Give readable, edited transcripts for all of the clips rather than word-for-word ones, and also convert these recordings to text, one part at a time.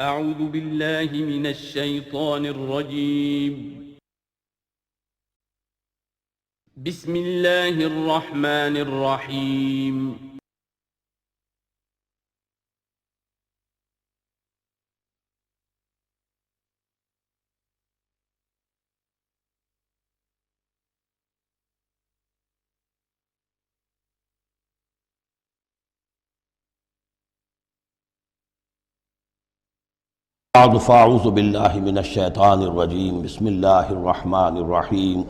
أعوذ بالله من الشيطان الرجيم. بسم الله الرحمن الرحيم. بعد فاعوذ باللہ من الشیطان الرجیم بسم اللہ الرحمن الرحیم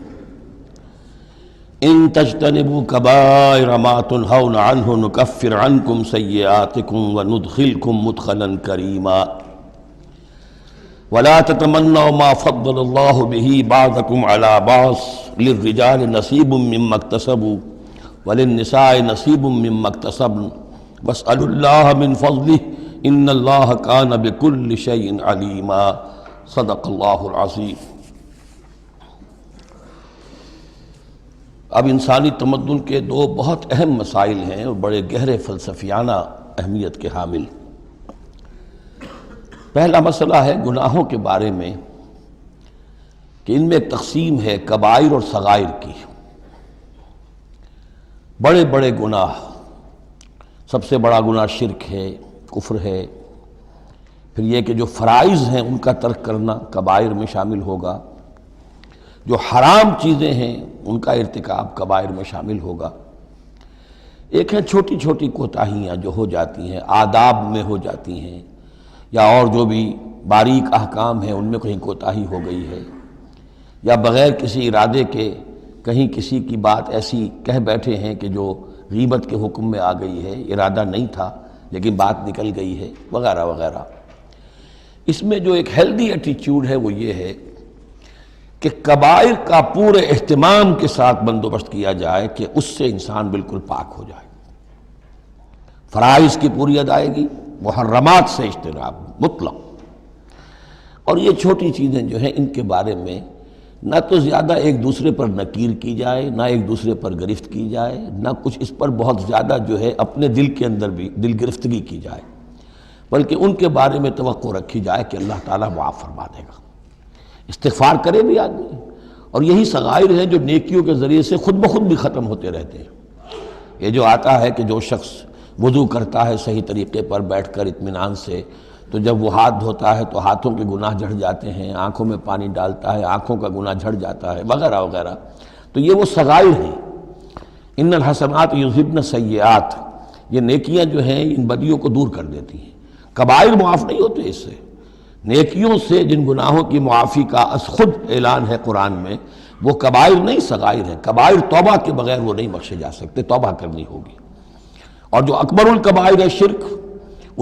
ان تجتنبوا کبائر ما تنہون عنہ نکفر عنکم سیئاتکم وندخلکم مدخلا کریما ولا تتمنوا ما فضل اللہ به بعضکم علی بعض للرجال نصیب مما اکتسبوا وللنساء نصیب مما اکتسبن واسألوا اللہ من فضلہ ان اللہ کان بکل شیء علیما صدق اللہ العظیم۔ اب انسانی تمدن کے دو بہت اہم مسائل ہیں اور بڑے گہرے فلسفیانہ اہمیت کے حامل۔ پہلا مسئلہ ہے گناہوں کے بارے میں کہ ان میں ایک تقسیم ہے کبائر اور صغائر کی۔ بڑے بڑے گناہ، سب سے بڑا گناہ شرک ہے، کفر ہے، پھر یہ کہ جو فرائض ہیں ان کا ترک کرنا کبائر میں شامل ہوگا، جو حرام چیزیں ہیں ان کا ارتکاب کبائر میں شامل ہوگا۔ ایک ہے چھوٹی چھوٹی کوتاہیاں جو ہو جاتی ہیں، آداب میں ہو جاتی ہیں، یا اور جو بھی باریک احکام ہیں ان میں کہیں کوتاہی ہو گئی ہے، یا بغیر کسی ارادے کے کہیں کسی کی بات ایسی کہہ بیٹھے ہیں کہ جو غیبت کے حکم میں آ گئی ہے، ارادہ نہیں تھا لیکن بات نکل گئی ہے، وغیرہ وغیرہ۔ اس میں جو ایک ہیلدی ایٹیچیوڈ ہے وہ یہ ہے کہ کبائر کا پورے اہتمام کے ساتھ بندوبست کیا جائے کہ اس سے انسان بالکل پاک ہو جائے۔ فرائض کی پوری ادائیگی، محرمات سے اجتناب مطلق۔ اور یہ چھوٹی چیزیں جو ہیں ان کے بارے میں نہ تو زیادہ ایک دوسرے پر نکیر کی جائے، نہ ایک دوسرے پر گرفت کی جائے، نہ کچھ اس پر بہت زیادہ جو ہے اپنے دل کے اندر بھی دل گرفتگی کی جائے، بلکہ ان کے بارے میں توقع رکھی جائے کہ اللہ تعالیٰ معاف فرما دے گا۔ استغفار کرے بھی آدمی، اور یہی صغائر ہیں جو نیکیوں کے ذریعے سے خود بخود بھی ختم ہوتے رہتے ہیں۔ یہ جو آتا ہے کہ جو شخص وضو کرتا ہے صحیح طریقے پر بیٹھ کر اطمینان سے، تو جب وہ ہاتھ دھوتا ہے تو ہاتھوں کے گناہ جھڑ جاتے ہیں، آنکھوں میں پانی ڈالتا ہے آنکھوں کا گناہ جھڑ جاتا ہے، وغیرہ وغیرہ۔ تو یہ وہ صغائر ہیں۔ ان الحسنات یذہبن السیئات، یہ نیکیاں جو ہیں ان بدیوں کو دور کر دیتی ہیں۔ کبائر معاف نہیں ہوتے اس سے۔ نیکیوں سے جن گناہوں کی معافی کا از خود اعلان ہے قرآن میں، وہ کبائر نہیں صغائر ہیں۔ کبائر توبہ کے بغیر وہ نہیں بخشے جا سکتے، توبہ کرنی ہوگی۔ اور جو اکبر الکبائر ہے شرک،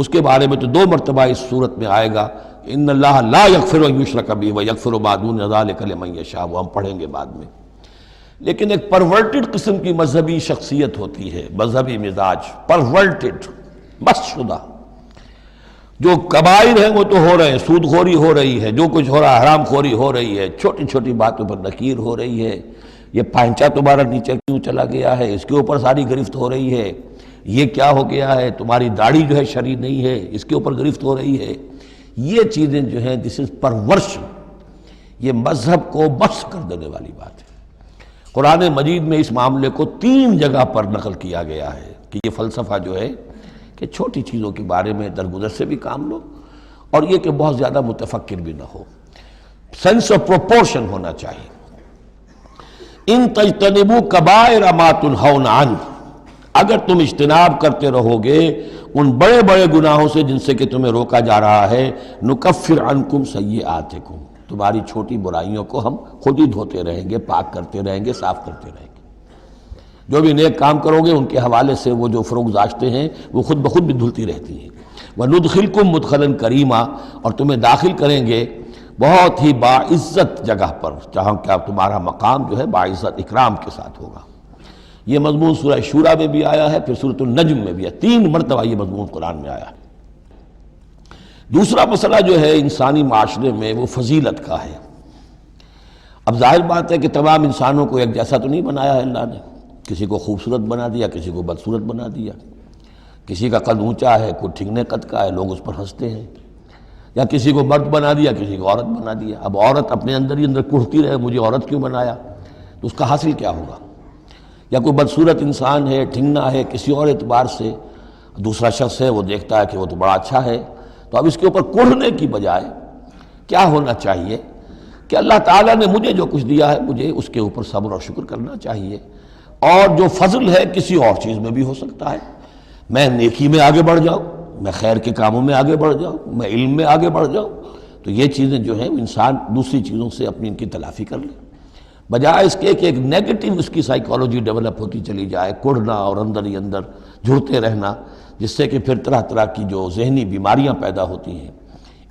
اس کے بارے میں تو دو مرتبہ اس صورت میں آئے گا کہ ان اللہ لا یغفر ان یشرک بہ ویغفر ما دون ذلک لمن یشاء، وہ ہم پڑھیں گے بعد میں۔ لیکن ایک پرورٹڈ قسم کی مذہبی شخصیت ہوتی ہے، مذہبی مزاج، پرورٹڈ، مست شدہ۔ جو کبائر ہیں وہ تو ہو رہے ہیں، سود خوری ہو رہی ہے، جو کچھ ہو رہا ہے، حرام خوری ہو رہی ہے، چھوٹی چھوٹی باتوں پر نکیر ہو رہی ہے، یہ پائنچا تمہارا نیچے کیوں چلا گیا ہے، اس کے اوپر ساری گرفت ہو رہی ہے، یہ کیا ہو گیا ہے، تمہاری داڑھی جو ہے شرعی نہیں ہے، اس کے اوپر گرفت ہو رہی ہے۔ یہ چیزیں جو ہیں دس از پرورش، یہ مذہب کو بس کر دینے والی بات ہے۔ قرآن مجید میں اس معاملے کو 3 جگہ پر نقل کیا گیا ہے کہ یہ فلسفہ جو ہے کہ چھوٹی چیزوں کے بارے میں درگزر سے بھی کام لو، اور یہ کہ بہت زیادہ متفکر بھی نہ ہو، سینس آف پروپورشن ہونا چاہیے۔ ان تجتنبوا کبائر ما تنہون عنہ، اگر تم اجتناب کرتے رہو گے ان بڑے بڑے گناہوں سے جن سے کہ تمہیں روکا جا رہا ہے، نکفر عنکم سیئاتکم، تمہاری چھوٹی برائیوں کو ہم خود ہی دھوتے رہیں گے، پاک کرتے رہیں گے، صاف کرتے رہیں گے۔ جو بھی نیک کام کرو گے ان کے حوالے سے وہ جو فروغ داشتیں ہیں وہ خود بخود بھی دھلتی رہتی ہیں۔ وندخلکم مدخلا کریما، اور تمہیں داخل کریں گے بہت ہی باعزت جگہ پر، جہاں کہ تمہارا مقام جو ہے باعزت اکرام کے ساتھ ہوگا۔ یہ مضمون سورہ شورى میں بھی آیا ہے، پھر سورۃ النجم میں بھی ہے، 3 مرتبہ یہ مضمون قرآن میں آیا ہے۔ دوسرا مسئلہ جو ہے انسانی معاشرے میں وہ فضیلت کا ہے۔ اب ظاہر بات ہے کہ تمام انسانوں کو ایک جیسا تو نہیں بنایا ہے اللہ نے، کسی کو خوبصورت بنا دیا، کسی کو بدصورت بنا دیا، کسی کا قد اونچا ہے، کوئی ٹھگنے قد کا ہے، لوگ اس پر ہنستے ہیں۔ یا کسی کو مرد بنا دیا، کسی کو عورت بنا دیا۔ اب عورت اپنے اندر ہی اندر کڑھتی رہے، مجھے عورت کیوں بنایا، تو اس کا حاصل کیا ہوگا؟ یا کوئی بدصورت انسان ہے، ٹھنگنا ہے کسی اور اعتبار سے، دوسرا شخص ہے وہ دیکھتا ہے کہ وہ تو بڑا اچھا ہے، تو اب اس کے اوپر کڑھنے کی بجائے کیا ہونا چاہیے کہ اللہ تعالیٰ نے مجھے جو کچھ دیا ہے مجھے اس کے اوپر صبر اور شکر کرنا چاہیے، اور جو فضل ہے کسی اور چیز میں بھی ہو سکتا ہے، میں نیکی میں آگے بڑھ جاؤں، میں خیر کے کاموں میں آگے بڑھ جاؤں، میں علم میں آگے بڑھ جاؤں، تو یہ چیزیں جو ہیں انسان دوسری چیزوں سے اپنی ان کی تلافی کر لے، بجائے اس کے کہ ایک نیگیٹو اس کی سائیکالوجی ڈیولپ ہوتی چلی جائے، کڑھنا اور اندر ہی اندر جھڑتے رہنا، جس سے کہ پھر طرح طرح کی جو ذہنی بیماریاں پیدا ہوتی ہیں،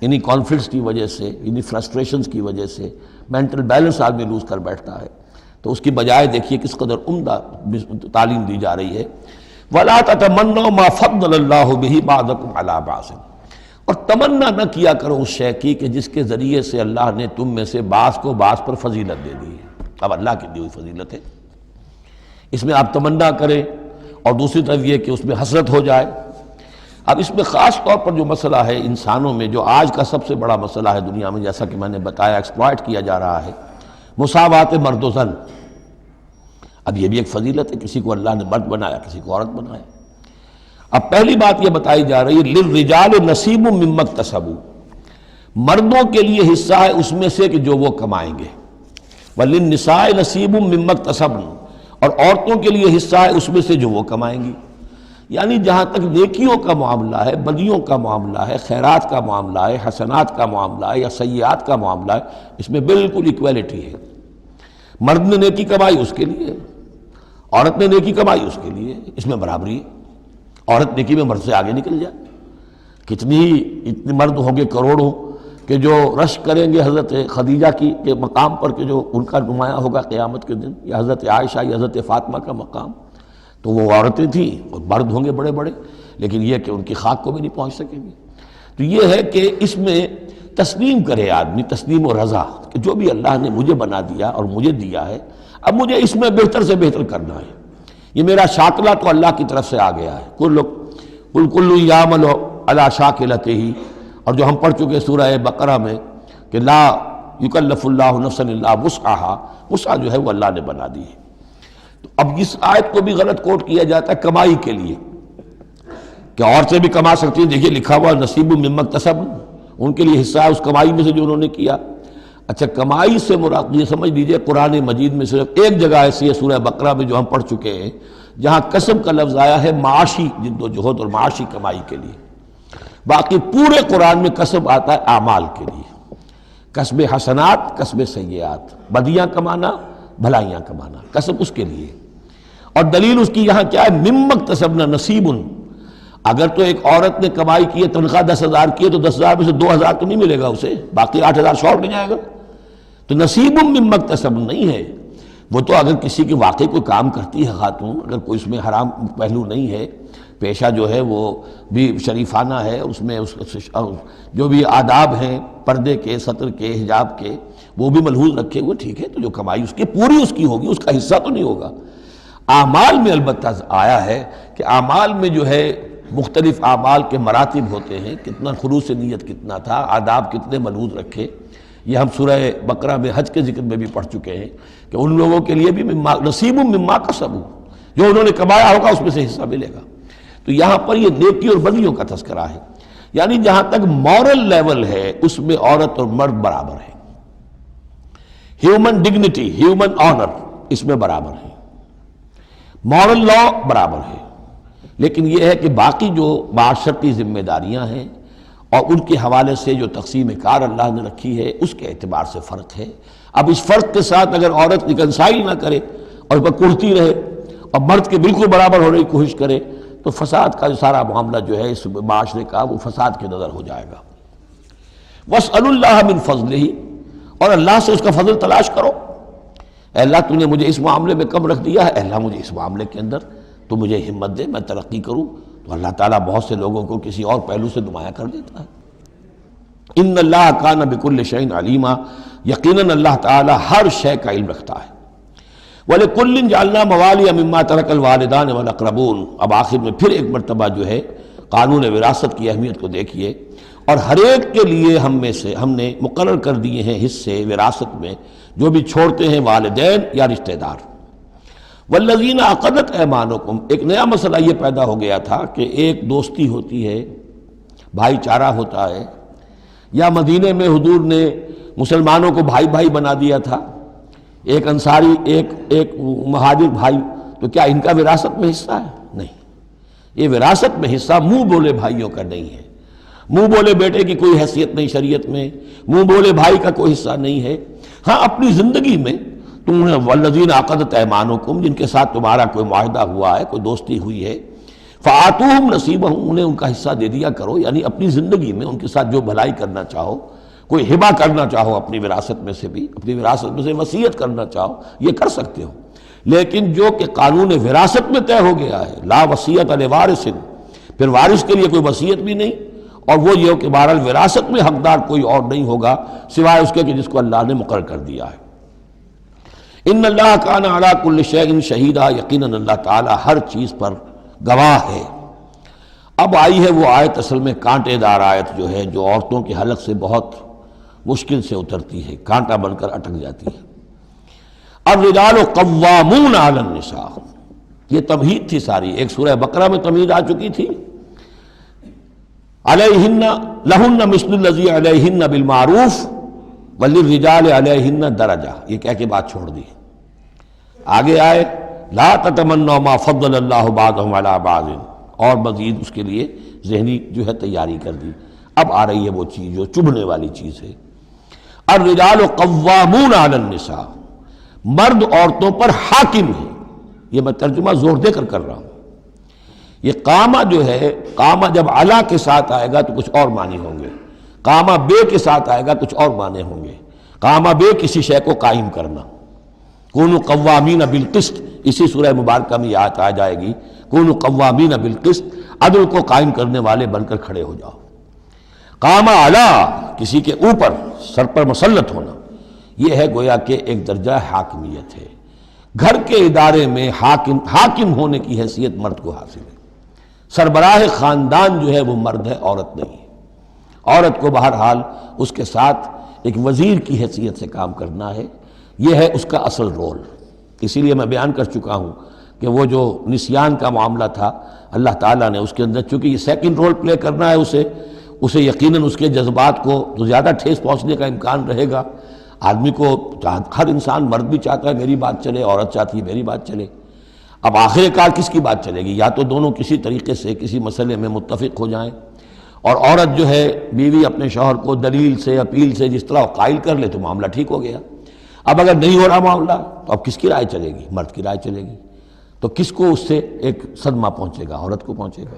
انہی کانفلکٹس کی وجہ سے، انہی فرسٹریشنز کی وجہ سے مینٹل بیلنس آدمی لوز کر بیٹھتا ہے۔ تو اس کی بجائے دیکھیے کس قدر عمدہ تعلیم دی جا رہی ہے، وَلَا تَتَمَنَّوْا مَا فَضَّلَ اللَّهُ بِهِ بَعْضَكُمْ عَلَىٰ بَعْضٍ، اور تمنا نہ کیا کرو اس شے کی کہ جس کے ذریعے سے اللہ نے تم میں سے بعض کو بعض پر فضیلت دے دی ہے۔ اب اللہ کی دی ہوئی فضیلت ہے، اس میں آپ تمنا کریں، اور دوسری طرف یہ کہ اس میں حسرت ہو جائے۔ اب اس میں خاص طور پر جو مسئلہ ہے انسانوں میں، جو آج کا سب سے بڑا مسئلہ ہے دنیا میں، جیسا کہ میں نے بتایا ایکسپلائٹ کیا جا رہا ہے، مساوات مرد و زن۔ اب یہ بھی ایک فضیلت ہے، کسی کو اللہ نے مرد بنایا، کسی کو عورت بنایا۔ اب پہلی بات یہ بتائی جا رہی ہے للرجال نصیب مما اکتسبوا، مردوں کے لیے حصہ ہے اس میں سے کہ جو وہ کمائیں گے، وللنساء نصیب مما اکتسبن، اور عورتوں کے لیے حصہ ہے اس میں سے جو وہ کمائیں گی۔ یعنی جہاں تک نیکیوں کا معاملہ ہے، بدیوں کا معاملہ ہے، خیرات کا معاملہ ہے، حسنات کا معاملہ ہے یا سیئات کا معاملہ ہے، اس میں بالکل ایکویلٹی ہے۔ مرد نے نیکی کمائی اس کے لیے، عورت نے نیکی کمائی اس کے لیے، اس میں برابری ہے۔ عورت نیکی میں مرد سے آگے نکل جائے، اتنے مرد ہوں گے کروڑوں کہ جو رشک کریں گے حضرت خدیجہ کی کے مقام پر، کہ جو ان کا نمایاں ہوگا قیامت کے دن، یا حضرت عائشہ یا حضرت فاطمہ کا مقام، تو وہ عورتیں تھیں اور مرد ہوں گے بڑے بڑے، لیکن یہ کہ ان کی خاک کو بھی نہیں پہنچ سکیں گے۔ تو یہ ہے کہ اس میں تسلیم کرے آدمی، تسلیم و رضا، کہ جو بھی اللہ نے مجھے بنا دیا اور مجھے دیا ہے، اب مجھے اس میں بہتر سے بہتر کرنا ہے۔ یہ میرا شاکلہ تو اللہ کی طرف سے آ گیا ہے، کل یعمل علی شاکلتہ، اور جو ہم پڑھ چکے سورہ بقرہ میں کہ لا یکلف اللہ نفسا الا وسعہا، وسع جو ہے وہ اللہ نے بنا دی ہے۔ تو اب اس آیت کو بھی غلط کوٹ کیا جاتا ہے کمائی کے لیے، کہ عورتیں بھی کما سکتی ہیں، دیکھیے لکھا ہوا نصیب مما اکتسب، ان کے لیے حصہ ہے اس کمائی میں سے جو انہوں نے کیا۔ اچھا، کمائی سے مراد یہ سمجھ لیجئے قرآن مجید میں صرف ایک جگہ ایسی ہے سورہ بقرہ میں جو ہم پڑھ چکے ہیں، جہاں کسب کا لفظ آیا ہے معاشی جد و جہد اور معاشی کمائی کے لیے۔ باقی پورے قرآن میں کسب آتا ہے اعمال کے لیے، کسب حسنات، کسب سیئات، بدیاں کمانا، بھلائیاں کمانا، کسب اس کے لیے۔ اور دلیل اس کی یہاں کیا ہے، مما اکتسبنا نصیب۔ اگر تو ایک عورت نے کمائی کی ہے، تنخواہ 10,000 کی ہے، تو 10,000 میں سے 2,000 تو نہیں ملے گا اسے، باقی 8,000 شارٹ میں جائے گا۔ تو نصیب مما اکتسب نہیں ہے وہ، تو اگر کسی کی واقعی کوئی کام کرتی ہے خاتون، اگر کوئی اس میں حرام پہلو نہیں ہے، پیشہ جو ہے وہ بھی شریفانہ ہے، اس میں جو بھی آداب ہیں پردے کے، سطر کے، حجاب کے، وہ بھی ملحوظ رکھے ہوئے، ٹھیک ہے، تو جو کمائی اس کی پوری اس کی ہوگی، اس کا حصہ تو نہیں ہوگا۔ اعمال میں البتہ آیا ہے کہ اعمال میں جو ہے مختلف اعمال کے مراتب ہوتے ہیں، کتنا خلوص نیت کتنا تھا، آداب کتنے ملحوظ رکھے، یہ ہم سورہ بقرہ میں حج کے ذکر میں بھی پڑھ چکے ہیں کہ ان لوگوں کے لیے بھی نصیب مما کسبوا، جو انہوں نے کمایا ہوگا اس میں سے حصہ ملے گا۔ تو یہاں پر یہ نیکی اور بدیوں کا تذکرہ ہے، یعنی جہاں تک مورل لیول ہے اس میں عورت اور مرد برابر ہیں، ہیومن ڈگنیٹی، ہیومن آنر اس میں برابر ہے، مورل لا برابر ہے۔ لیکن یہ ہے کہ باقی جو معاشرتی ذمہ داریاں ہیں اور ان کے حوالے سے جو تقسیم کار اللہ نے رکھی ہے، اس کے اعتبار سے فرق ہے۔ اب اس فرق کے ساتھ اگر عورت ریکنسائل نہ کرے اور وہ کڑھتی رہے اور مرد کے بالکل برابر ہونے کی کوشش کرے، تو فساد کا جو سارا معاملہ جو ہے اس معاشرے کا، وہ فساد کے نظر ہو جائے گا۔ وَاسْأَلُوا اللَّهَ مِنْ فَضْلِهِ، اور اللہ سے اس کا فضل تلاش کرو۔ اے اللہ تو نے مجھے اس معاملے میں کم رکھ دیا ہے، اے اللہ مجھے اس معاملے کے اندر تو مجھے ہمت دے، میں ترقی کروں۔ تو اللہ تعالیٰ بہت سے لوگوں کو کسی اور پہلو سے نمایاں کر دیتا ہے۔ ان اللہ کان بکل شیء علیما، یقیناً اللہ تعالیٰ ہر شے کا علم رکھتا ہے۔ وَلِكُلٍّ جَعَلْنَا مَوَالِيَ مِمَّا تَرَكَ الْوَالِدَانِ وَالْأَقْرَبُونَ، اب آخر میں پھر ایک مرتبہ جو ہے قانون وراثت کی اہمیت کو دیکھیے، اور ہر ایک کے لیے ہم نے مقرر کر دیے ہیں حصے وراثت میں جو بھی چھوڑتے ہیں والدین یا رشتہ دار۔ والذین عقدت ایمانکم، ایک نیا مسئلہ یہ پیدا ہو گیا تھا کہ ایک دوستی ہوتی ہے، بھائی چارہ ہوتا ہے، یا مدینے میں حضور نے مسلمانوں کو بھائی بھائی بنا دیا تھا، ایک انصاری ایک مہاجر بھائی، تو کیا ان کا وراثت میں حصہ ہے؟ نہیں، یہ وراثت میں حصہ منہ بولے بھائیوں کا نہیں ہے، منہ بولے بیٹے کی کوئی حیثیت نہیں شریعت میں، منہ بولے بھائی کا کوئی حصہ نہیں ہے۔ ہاں اپنی زندگی میں تم نے والذین عقدت ایمانکم، جن کے ساتھ تمہارا کوئی معاہدہ ہوا ہے، کوئی دوستی ہوئی ہے، فآتوہم نصیبہم، انہیں ان کا حصہ دے دیا کرو، یعنی اپنی زندگی میں ان کے ساتھ جو بھلائی کرنا چاہو، کوئی ہبہ کرنا چاہو اپنی وراثت میں سے بھی، اپنی وراثت میں سے وصیت کرنا چاہو، یہ کر سکتے ہو۔ لیکن جو کہ قانون وراثت میں طے ہو گیا ہے، لا وصیت لوارث، پھر وارث کے لیے کوئی وصیت بھی نہیں، اور وہ یہ کہ بہرحال وراثت میں حقدار کوئی اور نہیں ہوگا سوائے اس کے کہ جس کو اللہ نے مقرر کر دیا ہے۔ ان اللہ کان علی کل شیء شہیدا، یقیناً اللہ تعالیٰ ہر چیز پر گواہ ہے۔ اب آئی ہے وہ آیت، اصل میں کانٹے دار آیت جو ہے، جو عورتوں کے حلق سے بہت مشکل سے اترتی ہے، کانٹا بن کر اٹک جاتی ہے۔ الرجال قوامون علی النساء، یہ تمہید تھی ساری، ایک سورہ بقرہ میں تمہید آ چکی تھی، علیہن لہن مثل الذی علیہن بالمعروف وللرجال علیہن درجہ، یہ کہہ کے بات چھوڑ دی۔ آگے آئے لا تتمنوا ما فضل اللہ بعضهم علی بعض، اور مزید اس کے لیے ذہنی جو ہے تیاری کر دی۔ اب آ رہی ہے وہ چیز جو چبھنے والی چیز ہے۔ الرجال قوامون علی النساء، مرد عورتوں پر حاکم ہے۔ یہ میں ترجمہ زور دے کر رہا ہوں۔ یہ قامہ جو ہے، قامہ جب علا کے ساتھ آئے گا تو کچھ اور معنی ہوں گے، قامہ بے کے ساتھ آئے گا کچھ اور معنی ہوں گے۔ قامہ بے کسی شے کو قائم کرنا، کونوا قوامین بالقسط، اسی سورہ مبارکہ میں یہ آیت آ جائے گی، کونوا قوامین بالقسط، عدل کو قائم کرنے والے بن کر کھڑے ہو جاؤ۔ قامہ علا، کسی کے اوپر، سر پر مسلط ہونا، یہ ہے گویا کہ ایک درجہ حاکمیت ہے۔ گھر کے ادارے میں حاکم ہونے کی حیثیت مرد کو حاصل ہے۔ سربراہ خاندان جو ہے وہ مرد ہے، عورت نہیں ہے۔ عورت کو بہرحال اس کے ساتھ ایک وزیر کی حیثیت سے کام کرنا ہے، یہ ہے اس کا اصل رول۔ اسی لیے میں بیان کر چکا ہوں کہ وہ جو نسیان کا معاملہ تھا، اللہ تعالیٰ نے اس کے اندر چونکہ یہ سیکنڈ رول پلے کرنا ہے اسے یقیناً اس کے جذبات کو تو زیادہ ٹھیس پہنچنے کا امکان رہے گا۔ آدمی کو، ہر انسان، مرد بھی چاہتا ہے میری بات چلے، عورت چاہتی ہے میری بات چلے۔ اب آخر کار کس کی بات چلے گی؟ یا تو دونوں کسی طریقے سے کسی مسئلے میں متفق ہو جائیں، اور عورت جو ہے بیوی اپنے شوہر کو دلیل سے، اپیل سے جس طرح قائل کر لے تو معاملہ ٹھیک ہو گیا۔ اب اگر نہیں ہو رہا معاملہ تو اب کس کی رائے چلے گی؟ مرد کی رائے چلے گی۔ تو کس کو اس سے ایک صدمہ پہنچے گا؟ عورت کو پہنچے گا۔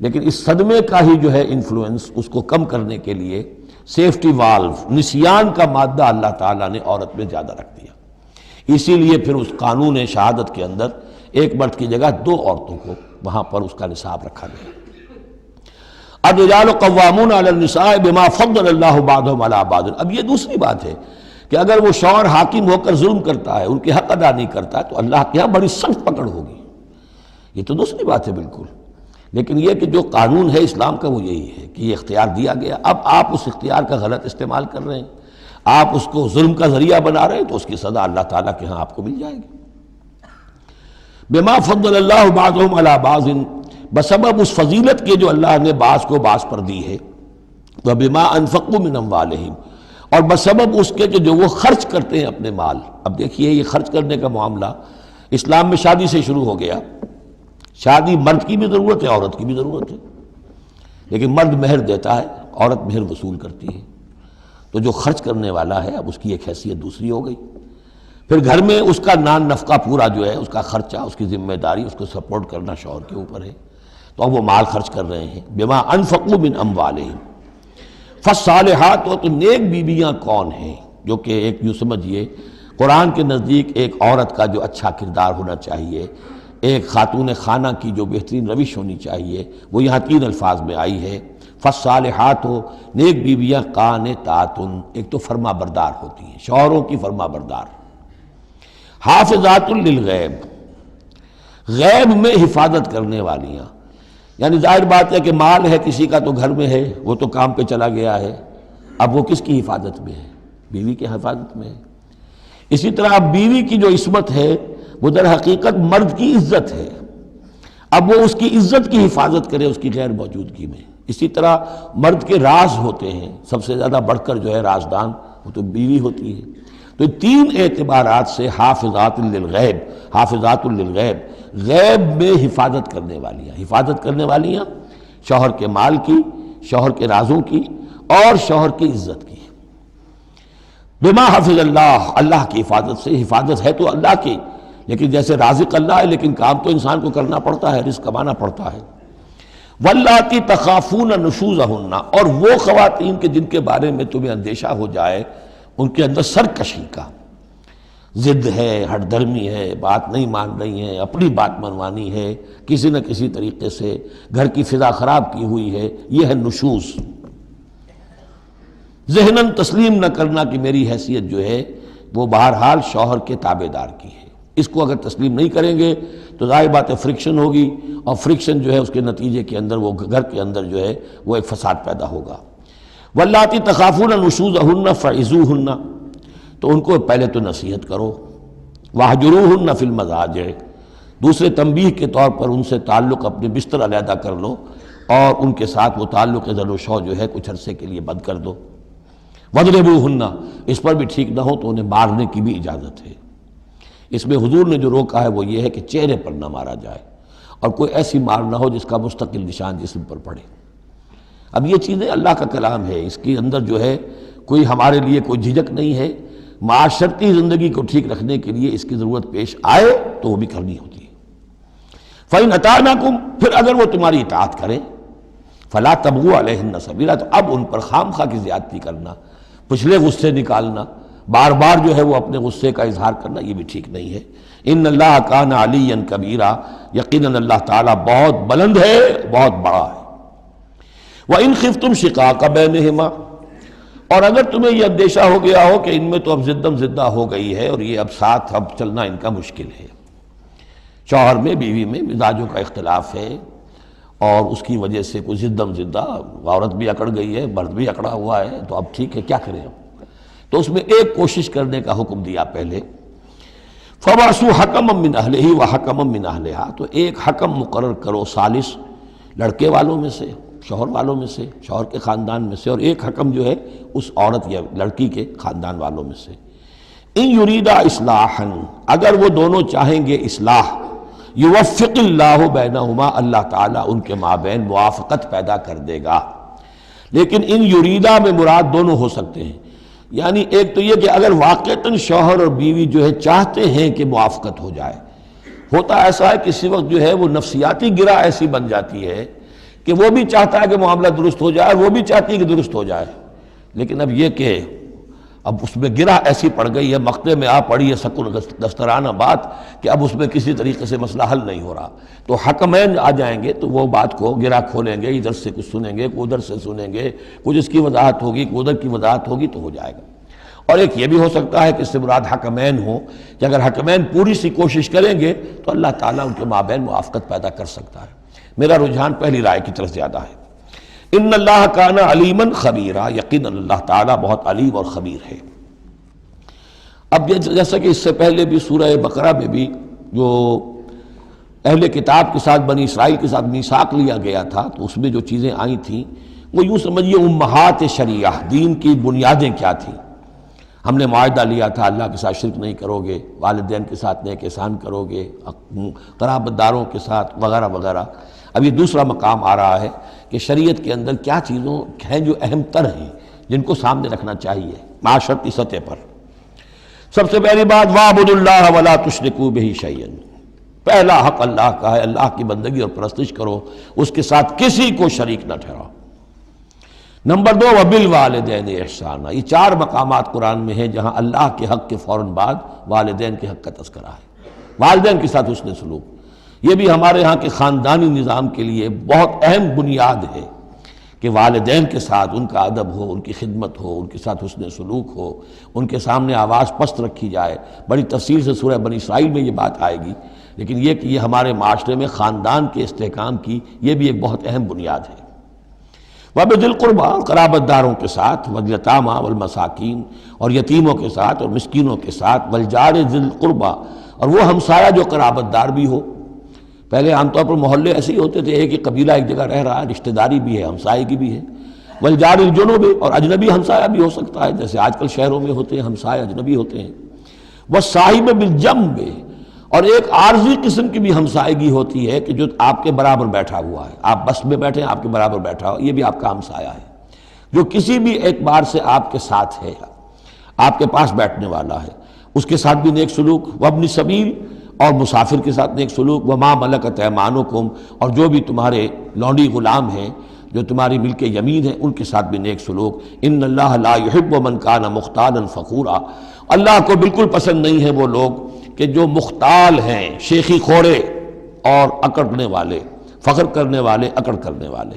لیکن اس صدمے کا ہی جو ہے انفلوئنس، اس کو کم کرنے کے لیے سیفٹی والو، نسیان کا مادہ اللہ تعالیٰ نے عورت میں زیادہ رکھ دیا۔ اسی لیے پھر اس قانون شہادت کے اندر ایک مرد کی جگہ 2 عورتوں کو وہاں پر اس کا نصاب رکھا گیا۔ الرجال قوامون علی النساء بما فضل اللہ بعضهم علی بعض۔ اب یہ دوسری بات ہے کہ اگر وہ شوہر حاکم ہو کر ظلم کرتا ہے، ان کے حق ادا نہیں کرتا، تو اللہ کے ہاں بڑی سخت پکڑ ہوگی۔ یہ تو دوسری بات ہے بالکل۔ لیکن یہ کہ جو قانون ہے اسلام کا وہ یہی ہے کہ یہ اختیار دیا گیا، اب آپ اس اختیار کا غلط استعمال کر رہے ہیں، آپ اس کو ظلم کا ذریعہ بنا رہے ہیں، تو اس کی سزا اللہ تعالیٰ کے ہاں آپ کو مل جائے گی۔ بما فضل اللہ بعضهم علی بعض، بسبب اس فضیلت کے جو اللہ نے بعض کو بعض پر دی ہے، وبما انفقوا من اموالہم، اور بسبب اس کے کہ جو وہ خرچ کرتے ہیں اپنے مال۔ اب دیکھیے یہ خرچ کرنے کا معاملہ اسلام میں شادی سے شروع ہو گیا۔ شادی مرد کی بھی ضرورت ہے، عورت کی بھی ضرورت ہے، لیکن مرد مہر دیتا ہے، عورت مہر وصول کرتی ہے۔ تو جو خرچ کرنے والا ہے اب اس کی ایک حیثیت دوسری ہو گئی۔ پھر گھر میں اس کا نان نفقہ پورا جو ہے، اس کا خرچہ، اس کی ذمہ داری، اس کو سپورٹ کرنا شوہر کے اوپر ہے، تو اب وہ مال خرچ کر رہے ہیں۔ بما انفقوا من اموالہم، فالصالحات، تو نیک بیویاں کون ہیں؟ جو کہ ایک یوں سمجھیے قرآن کے نزدیک ایک عورت کا جو اچھا کردار ہونا چاہیے، ایک خاتون خانہ کی جو بہترین روش ہونی چاہیے، وہ یہاں 3 الفاظ میں آئی ہے۔ فالصالحات، نیک بیویاں قانتات، ایک تو فرما بردار ہوتی ہیں، شوہروں کی فرما بردار۔ حافظات للغیب، غیب میں حفاظت کرنے والیاں، یعنی ظاہر بات ہے کہ مال ہے کسی کا تو گھر میں ہے، وہ تو کام پہ چلا گیا ہے، اب وہ کس کی حفاظت میں ہے؟ بیوی کی حفاظت میں ہے۔ اسی طرح اب بیوی کی جو عصمت ہے وہ در حقیقت مرد کی عزت ہے، اب وہ اس کی عزت کی حفاظت کرے اس کی غیر موجودگی میں۔ اسی طرح مرد کے راز ہوتے ہیں، سب سے زیادہ بڑھ کر جو ہے رازدان وہ تو بیوی ہوتی ہے۔ تو تین اعتبارات سے حافظات للغیب، حافظات للغیب، غیب میں حفاظت کرنے والیاں، حفاظت کرنے والیاں شوہر کے مال کی، شوہر کے رازوں کی اور شوہر کی عزت کی۔ بما حفظ اللہ، اللہ کی حفاظت سے، حفاظت ہے تو اللہ کی، لیکن جیسے رازق اللہ ہے لیکن کام تو انسان کو کرنا پڑتا ہے، رزق کمانا پڑتا ہے۔ واللاتی تخافون نشوزہن، اور وہ خواتین کے جن کے بارے میں تمہیں اندیشہ ہو جائے ان کے اندر سرکشی کا، ضد ہے، ہٹ دھرمی ہے، بات نہیں مان رہی ہیں، اپنی بات منوانی ہے، کسی نہ کسی طریقے سے گھر کی فضا خراب کی ہوئی ہے، یہ ہے نشوز۔ ذہناً تسلیم نہ کرنا کہ میری حیثیت جو ہے وہ بہرحال شوہر کے تابع دار کی ہے، اس کو اگر تسلیم نہیں کریں گے تو ظاہر بات ہے فرکشن ہوگی، اور فرکشن جو ہے اس کے نتیجے کے اندر وہ گھر کے اندر جو ہے وہ ایک فساد پیدا ہوگا۔ واللاتی تخافون نشوزہن فعظوہن، تو ان کو پہلے تو نصیحت کرو، واہجروہن فی المضاجع، دوسرے تنبیہ کے طور پر ان سے تعلق اپنے بستر علیحدہ کر لو اور ان کے ساتھ وہ تعلق زن و شو جو ہے کچھ عرصے کے لیے بند کر دو۔ وَاضْرِبُوهُنَّ، اس پر بھی ٹھیک نہ ہو تو انہیں مارنے کی بھی اجازت ہے۔ اس میں حضور نے جو روکا ہے وہ یہ ہے کہ چہرے پر نہ مارا جائے، اور کوئی ایسی مار نہ ہو جس کا مستقل نشان جسم پر پڑے۔ اب یہ چیزیں اللہ کا کلام ہے، اس کے اندر جو ہے کوئی ہمارے لیے کوئی جھجک نہیں ہے، معاشرتی زندگی کو ٹھیک رکھنے کے لیے اس کی ضرورت پیش آئے تو وہ بھی کرنی ہوتی ہے۔ فَإِنْ أَطَعْنَكُمْ، پھر اگر وہ تمہاری اطاعت کریں، فَلَا تَبْغُوا عَلَيْهِنَّ سَبِيلًا، تو اب ان پر خام خواہ کی زیادتی کرنا، پچھلے غصے نکالنا، بار بار جو ہے وہ اپنے غصے کا اظہار کرنا، یہ بھی ٹھیک نہیں ہے۔ ان اللہ کان علیٰ کبیرا، یقیناً اللہ تعالیٰ بہت بلند ہے، بہت بڑا ہے۔ وَإِنْ خِفْتُمْ شِقَاقَ بَيْنِهِمَا، اور اگر تمہیں یہ اندیشہ ہو گیا ہو کہ ان میں تو اب زدم زدہ ہو گئی ہے اور یہ اب ساتھ اب چلنا ان کا مشکل ہے، شوہر میں بیوی میں مزاجوں کا اختلاف ہے اور اس کی وجہ سے کوئی زدم زدہ، عورت بھی اکڑ گئی ہے، مرد بھی اکڑا ہوا ہے، تو اب ٹھیک ہے کیا کریں ہم؟ تو اس میں ایک کوشش کرنے کا حکم دیا پہلے، فَبَعْثُوا حَكَمًا مِّنْ أَهْلِهِ وَحَكَمًا مِّنْ أَهْلِهَا، تو ایک حکم مقرر کرو ثالث، لڑکے والوں میں سے، شوہر والوں میں سے، شوہر کے خاندان میں سے، اور ایک حکم جو ہے اس عورت یا لڑکی کے خاندان والوں میں سے۔ ان یریدا اصلاحا، اگر وہ دونوں چاہیں گے اصلاح، یوفق اللہ بینہما، اللہ تعالیٰ ان کے مابین موافقت پیدا کر دے گا۔ لیکن ان یریدا میں مراد دونوں ہو سکتے ہیں، یعنی ایک تو یہ کہ اگر واقعتاً شوہر اور بیوی جو ہے چاہتے ہیں کہ موافقت ہو جائے، ہوتا ایسا ہے کسی وقت جو ہے وہ نفسیاتی گرہ ایسی بن جاتی ہے کہ وہ بھی چاہتا ہے کہ معاملہ درست ہو جائے اور وہ بھی چاہتی ہے کہ درست ہو جائے، لیکن اب یہ کہ اب اس میں گرہ ایسی پڑ گئی ہے، مقطع میں آ پڑی ہے سکون دسترانہ بات کہ اب اس میں کسی طریقے سے مسئلہ حل نہیں ہو رہا، تو حکمین آ جائیں گے تو وہ بات کو گرہ کھولیں گے، ادھر سے کچھ سنیں گے، ادھر سے سنیں گے، کچھ اس کی وضاحت ہوگی، ادھر کی وضاحت ہوگی تو ہو جائے گا۔ اور ایک یہ بھی ہو سکتا ہے کہ اس سے مراد حکمین ہوں کہ اگر حکمین پوری سی کوشش کریں گے تو اللہ تعالیٰ ان کے مابین موافقت پیدا کر سکتا ہے۔ میرا رجحان پہلی رائے کی طرف زیادہ ہے۔ ان اللہ کان علیما خبیرا، یقیناً اللہ تعالیٰ بہت علیم اور خبیر ہے۔ اب جیسا کہ اس سے پہلے بھی سورہ بقرہ میں بھی جو اہل کتاب کے ساتھ بنی اسرائیل کے ساتھ میثاق لیا گیا تھا تو اس میں جو چیزیں آئی تھیں وہ یوں سمجھیے امہات شریعہ، دین کی بنیادیں کیا تھیں۔ ہم نے معاہدہ لیا تھا اللہ کے ساتھ شرک نہیں کرو گے، والدین کے ساتھ نیک احسان کرو گے، قرابت داروں کے ساتھ وغیرہ وغیرہ۔ اب یہ دوسرا مقام آ رہا ہے کہ شریعت کے اندر کیا چیزوں ہیں جو اہم تر ہیں جن کو سامنے رکھنا چاہیے معاشرتی سطح پر۔ سب سے پہلی بات وَاعْبُدُوا اللَّهَ وَلَا تُشْرِكُوا بِهِ شَيْئًا، پہلا حق اللہ کا ہے، اللہ کی بندگی اور پرستش کرو، اس کے ساتھ کسی کو شریک نہ ٹھہراؤ۔ نمبر 2 وَبِالْوَالِدَيْنِ احسانا، یہ 4 مقامات قرآن میں ہیں جہاں اللہ کے حق کے فوراً بعد والدین کے حق کا تذکرہ ہے۔ والدین کے ساتھ حسن سلوک، یہ بھی ہمارے ہاں کے خاندانی نظام کے لیے بہت اہم بنیاد ہے کہ والدین کے ساتھ ان کا ادب ہو، ان کی خدمت ہو، ان کے ساتھ حسن سلوک ہو، ان کے سامنے آواز پست رکھی جائے۔ بڑی تفصیل سے سورہ بنی اسرائیل میں یہ بات آئے گی لیکن یہ کہ یہ ہمارے معاشرے میں خاندان کے استحکام کی یہ بھی ایک بہت اہم بنیاد ہے۔ وَبِذِي الْقُرْبَىٰ، قرابت داروں کے ساتھ، وَالْيَتَامَىٰ وَالْمَسَاکِین، اور یتیموں کے ساتھ اور مسکینوں کے ساتھ، وَالْجَارِ ذِي الْقُرْبَىٰ، اور وہ ہمسایہ جو قرابت دار بھی ہو۔ پہلے عام طور پر محلے ایسے ہی ہوتے تھے، ایک ہی قبیلہ ایک جگہ رہ رہا ہے، رشتہ داری بھی ہے، ہمسائے کی بھی ہے۔ وَالْجَارِ الْجُنُبِ، اور اجنبی ہمسایہ بھی ہو سکتا ہے، جیسے آج کل شہروں میں ہوتے ہیں ہمسائے اجنبی ہوتے ہیں۔ وَالصَّاحِبِ بِالْجَنبِ، اور ایک عارضی قسم کی بھی ہمسائیگی ہوتی ہے کہ جو آپ کے برابر بیٹھا ہوا ہے، آپ بس میں بیٹھے ہیں آپ کے برابر بیٹھا ہوا، یہ بھی آپ کا ہمسایہ ہے، جو کسی بھی اعتبار سے آپ کے ساتھ ہے، آپ کے پاس بیٹھنے والا ہے، اس کے ساتھ بھی نیک سلوک۔ وابن سبیل، اور مسافر کے ساتھ نیک سلوک۔ وما ملکت ایمانکم، اور جو بھی تمہارے لونڈی غلام ہیں جو تمہاری ملک یمین ہیں ان کے ساتھ بھی نیک سلوک۔ ان اللہ لا یحب من کان مختالا فخورا، اللہ کو بالکل پسند نہیں ہے وہ لوگ کہ جو مختال ہیں، شیخی خوڑے اور اکڑنے والے، فخر کرنے والے، اکڑ کرنے والے۔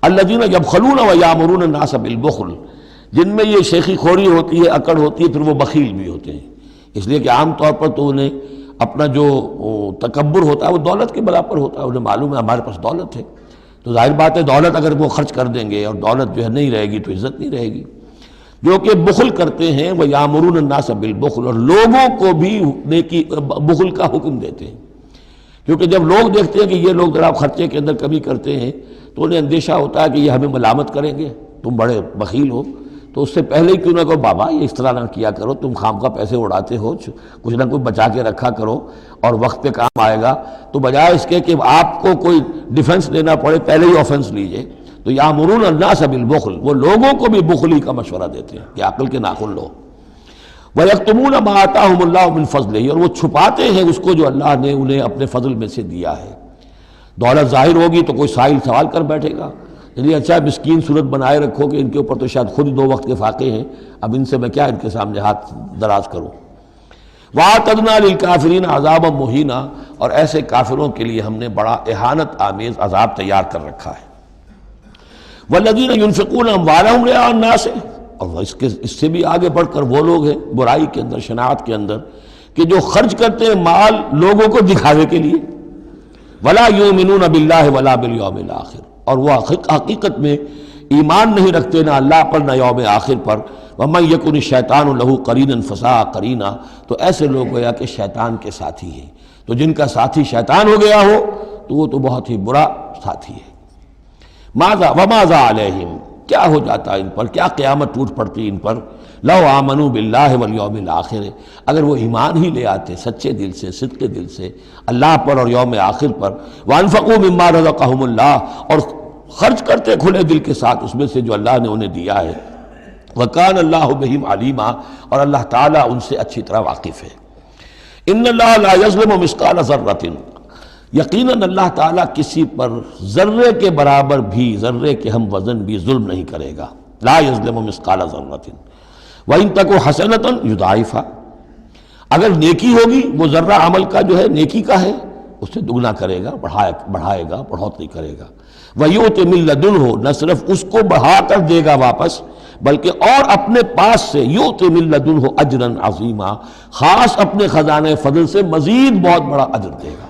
الذین یبخلون ویامرون الناس بالبخل، جن میں یہ شیخی خوری ہوتی ہے، اکڑ ہوتی ہے، پھر وہ بخیل بھی ہوتے ہیں، اس لیے کہ عام طور پر تو انہیں اپنا جو تکبر ہوتا ہے وہ دولت کے برابر ہوتا ہے، انہیں معلوم ہے ہمارے پاس دولت ہے، تو ظاہر بات ہے دولت اگر وہ خرچ کر دیں گے اور دولت جو ہے نہیں رہے گی تو عزت نہیں رہے گی۔ جو کہ بخل کرتے ہیں وہ یامرون الناس بالبخل، اور لوگوں کو بھی نیکی بخل کا حکم دیتے ہیں، کیونکہ جب لوگ دیکھتے ہیں کہ یہ لوگ ذرا خرچے کے اندر کمی کرتے ہیں تو انہیں اندیشہ ہوتا ہے کہ یہ ہمیں ملامت کریں گے، تم بڑے بخیل ہو، تو اس سے پہلے ہی کیوں نہ کہو بابا یہ اس طرح نہ کیا کرو، تم خام کا پیسے اڑاتے ہو، کچھ نہ کچھ بچا کے رکھا کرو اور وقت پہ کام آئے گا، تو بجائے اس کے کہ آپ کو کوئی ڈیفنس لینا پڑے پہلے ہی آفنس لیجئے۔ تو یامرون الناس بالبخل، وہ لوگوں کو بھی بخلی کا مشورہ دیتے ہیں کہ عقل کے ناخن لو۔ وَيَكْتُمُونَ مَا آتَاهُمُ اللَّهُ مِنْ فَضْلِهِ، اور وہ چھپاتے ہیں اس کو جو اللہ نے انہیں اپنے فضل میں سے دیا ہے۔ دولت ظاہر ہوگی تو کوئی سائل سوال کر بیٹھے گا، یعنی اچھا مسکین صورت بنائے رکھو کہ ان کے اوپر تو شاید خود 2 وقت کے فاقے ہیں، اب ان سے میں کیا ان کے سامنے ہاتھ دراز کروں۔ وَأَعْتَدْنَا لِلْكَافِرِينَ عَذَابًا مُهِينًا، اور ایسے کافروں کے لیے ہم نے بڑا اہانت آمیز عذاب تیار کر رکھا ہے۔ وَالَّذِينَ يُنْفِقُونَ أَمْوَالَهُمْ رِئَاءَ النَّاسِ، اور اس سے بھی آگے بڑھ کر وہ لوگ ہیں برائی کے اندر، شناعت کے اندر، کہ جو خرچ کرتے ہیں مال لوگوں کو دکھاوے کے لیے۔ وَلَا يُؤْمِنُونَ بِاللَّهِ وَلَا بِالْيَوْمِ الْآخِرِ، اور وہ حقیقت میں ایمان نہیں رکھتے نہ اللہ پر نہ یوم آخر پر۔ وَمَن يَكُنِ الشَّيْطَانُ لَهُ قَرِينًا فَسَاءَ قَرِينًا، تو ایسے لوگ گویا کہ شیطان کے ساتھی ہیں، تو جن کا ساتھی شیطان ہو گیا ہو تو وہ تو بہت ہی برا ساتھی ہے۔ وَمَاذَا عَلَيْهِمْ، کیا ہو جاتا ان پر، کیا قیامت ٹوٹ پڑتی ان پر، لَوْ آمَنُوا بِاللَّهِ وَالْيَوْمِ الْآخِرِ، اگر وہ ایمان ہی لے آتے سچے دل سے، صدق دل سے اللہ پر اور یوم آخر پر۔ وَأَنفَقُوا مِمَّا رَزَقَهُمُ اللَّهُ، اور خرچ کرتے کھلے دل کے ساتھ اس میں سے جو اللہ نے انہیں دیا ہے۔ وَكَانَ اللَّهُ بِهِمْ عَلِيمًا، اور اللہ تعالیٰ ان سے اچھی طرح واقف ہے۔ إِنَّ اللَّهَ لَا يَظْلِمُ مِثْقَالَ ذَرَّةٍ، یقیناً اللہ تعالیٰ کسی پر ذرے کے برابر بھی، ذرے کے ہم وزن بھی ظلم نہیں کرے گا۔ لا یظلم مثقال ذرۃ وإن تک حسنۃ یضاعفها، اگر نیکی ہوگی وہ ذرہ عمل کا جو ہے نیکی کا ہے اس سے دگنا کرے گا، بڑھائے گا، بڑھوتری کرے گا۔ وَيُؤْتِ مِن لَّدُنْهُ، نہ صرف اس کو بڑھا کر دے گا واپس بلکہ اور اپنے پاس سے یؤتِ مِن لَّدُنْهُ أَجْرًا عَظِیمًا، خاص اپنے خزانے فضل سے مزید بہت بڑا اجر دے گا۔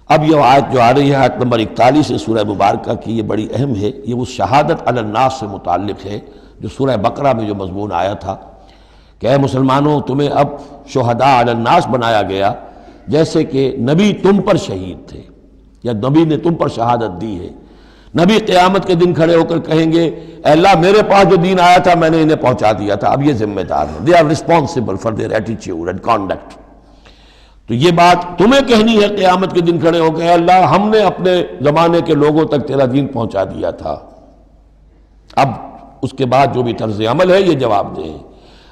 اب یہ آیت جو آ رہی ہے آیت نمبر 41 سے سورہ مبارکہ کی، یہ بڑی اہم ہے، یہ اس شہادت علی الناس سے متعلق ہے جو سورہ بقرہ میں جو مضمون آیا تھا کہ اے مسلمانوں تمہیں اب شہداء علی الناس بنایا گیا، جیسے کہ نبی تم پر شہید تھے یا نبی نے تم پر شہادت دی ہے۔ نبی قیامت کے دن کھڑے ہو کر کہیں گے اے اللہ میرے پاس جو دین آیا تھا میں نے انہیں پہنچا دیا تھا، اب یہ ذمہ دار ہیں، they are responsible for their attitude and conduct. تو یہ بات تمہیں کہنی ہے قیامت کے دن کھڑے ہو کے، اے اللہ ہم نے اپنے زمانے کے لوگوں تک تیرا دین پہنچا دیا تھا، اب اس کے بعد جو بھی طرز عمل ہے یہ جواب دیں۔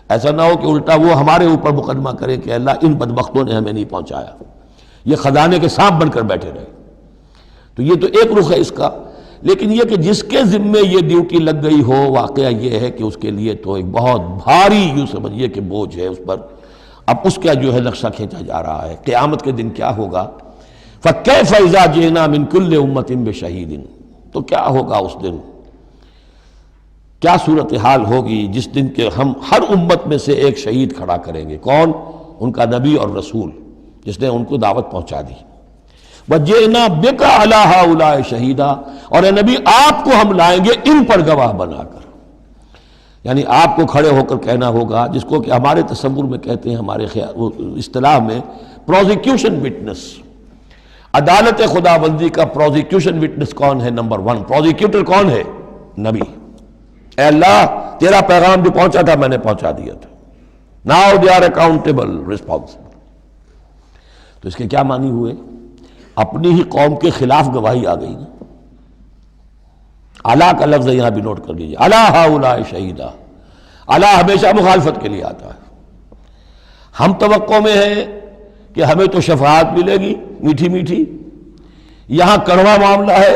ایسا نہ ہو کہ الٹا وہ ہمارے اوپر مقدمہ کرے کہ اللہ ان بدبختوں نے ہمیں نہیں پہنچایا، یہ خزانے کے سانپ بن کر بیٹھے رہے۔ تو یہ تو ایک رخ ہے اس کا، لیکن یہ کہ جس کے ذمے یہ ڈیوٹی لگ گئی ہو، واقعہ یہ ہے کہ اس کے لیے تو ایک بہت بھاری یوں سمجھیے کہ بوجھ ہے اس پر۔ اب اس کا جو ہے نقشہ کھینچا جا رہا ہے قیامت کے دن کیا ہوگا۔ فَكَيْفَ إِذَا جِئْنَا مِن كُلِّ أُمَّةٍ بِشَهِيدٍ، تو کیا ہوگا اس دن، کیا صورتحال ہوگی جس دن کہ ہم ہر امت میں سے ایک شہید کھڑا کریں گے۔ کون؟ ان کا نبی اور رسول، جس نے ان کو دعوت پہنچا دی۔ وَجِئْنَا بِكَ عَلَىٰ هَٰؤُلَاءِ شَهِيدًا، اور اے نبی آپ کو ہم لائیں گے ان پر گواہ بنا کر، یعنی آپ کو کھڑے ہو کر کہنا ہوگا، جس کو کہ ہمارے تصور میں کہتے ہیں، ہمارے اصطلاح میں پروزیکیوشن وٹنس۔ عدالت خداوندی کا پروزیکیوشن وٹنس کون ہے؟ نمبر 1 پروزیکیوٹر کون ہے؟ نبی۔ اے اللہ تیرا پیغام جو پہنچا تھا میں نے پہنچا دیا تھا، now they are accountable responsible. تو اس کے کیا معنی ہوئے؟ اپنی ہی قوم کے خلاف گواہی آ گئی نا۔ علا کا لفظ یہاں بھی نوٹ کر لیجیے، علی ہؤلاء شہیدا۔ علی ہمیشہ مخالفت کے لیے آتا ہے۔ ہم توقع میں ہیں کہ ہمیں تو شفاعت ملے گی میٹھی میٹھی، یہاں کڑوا معاملہ ہے۔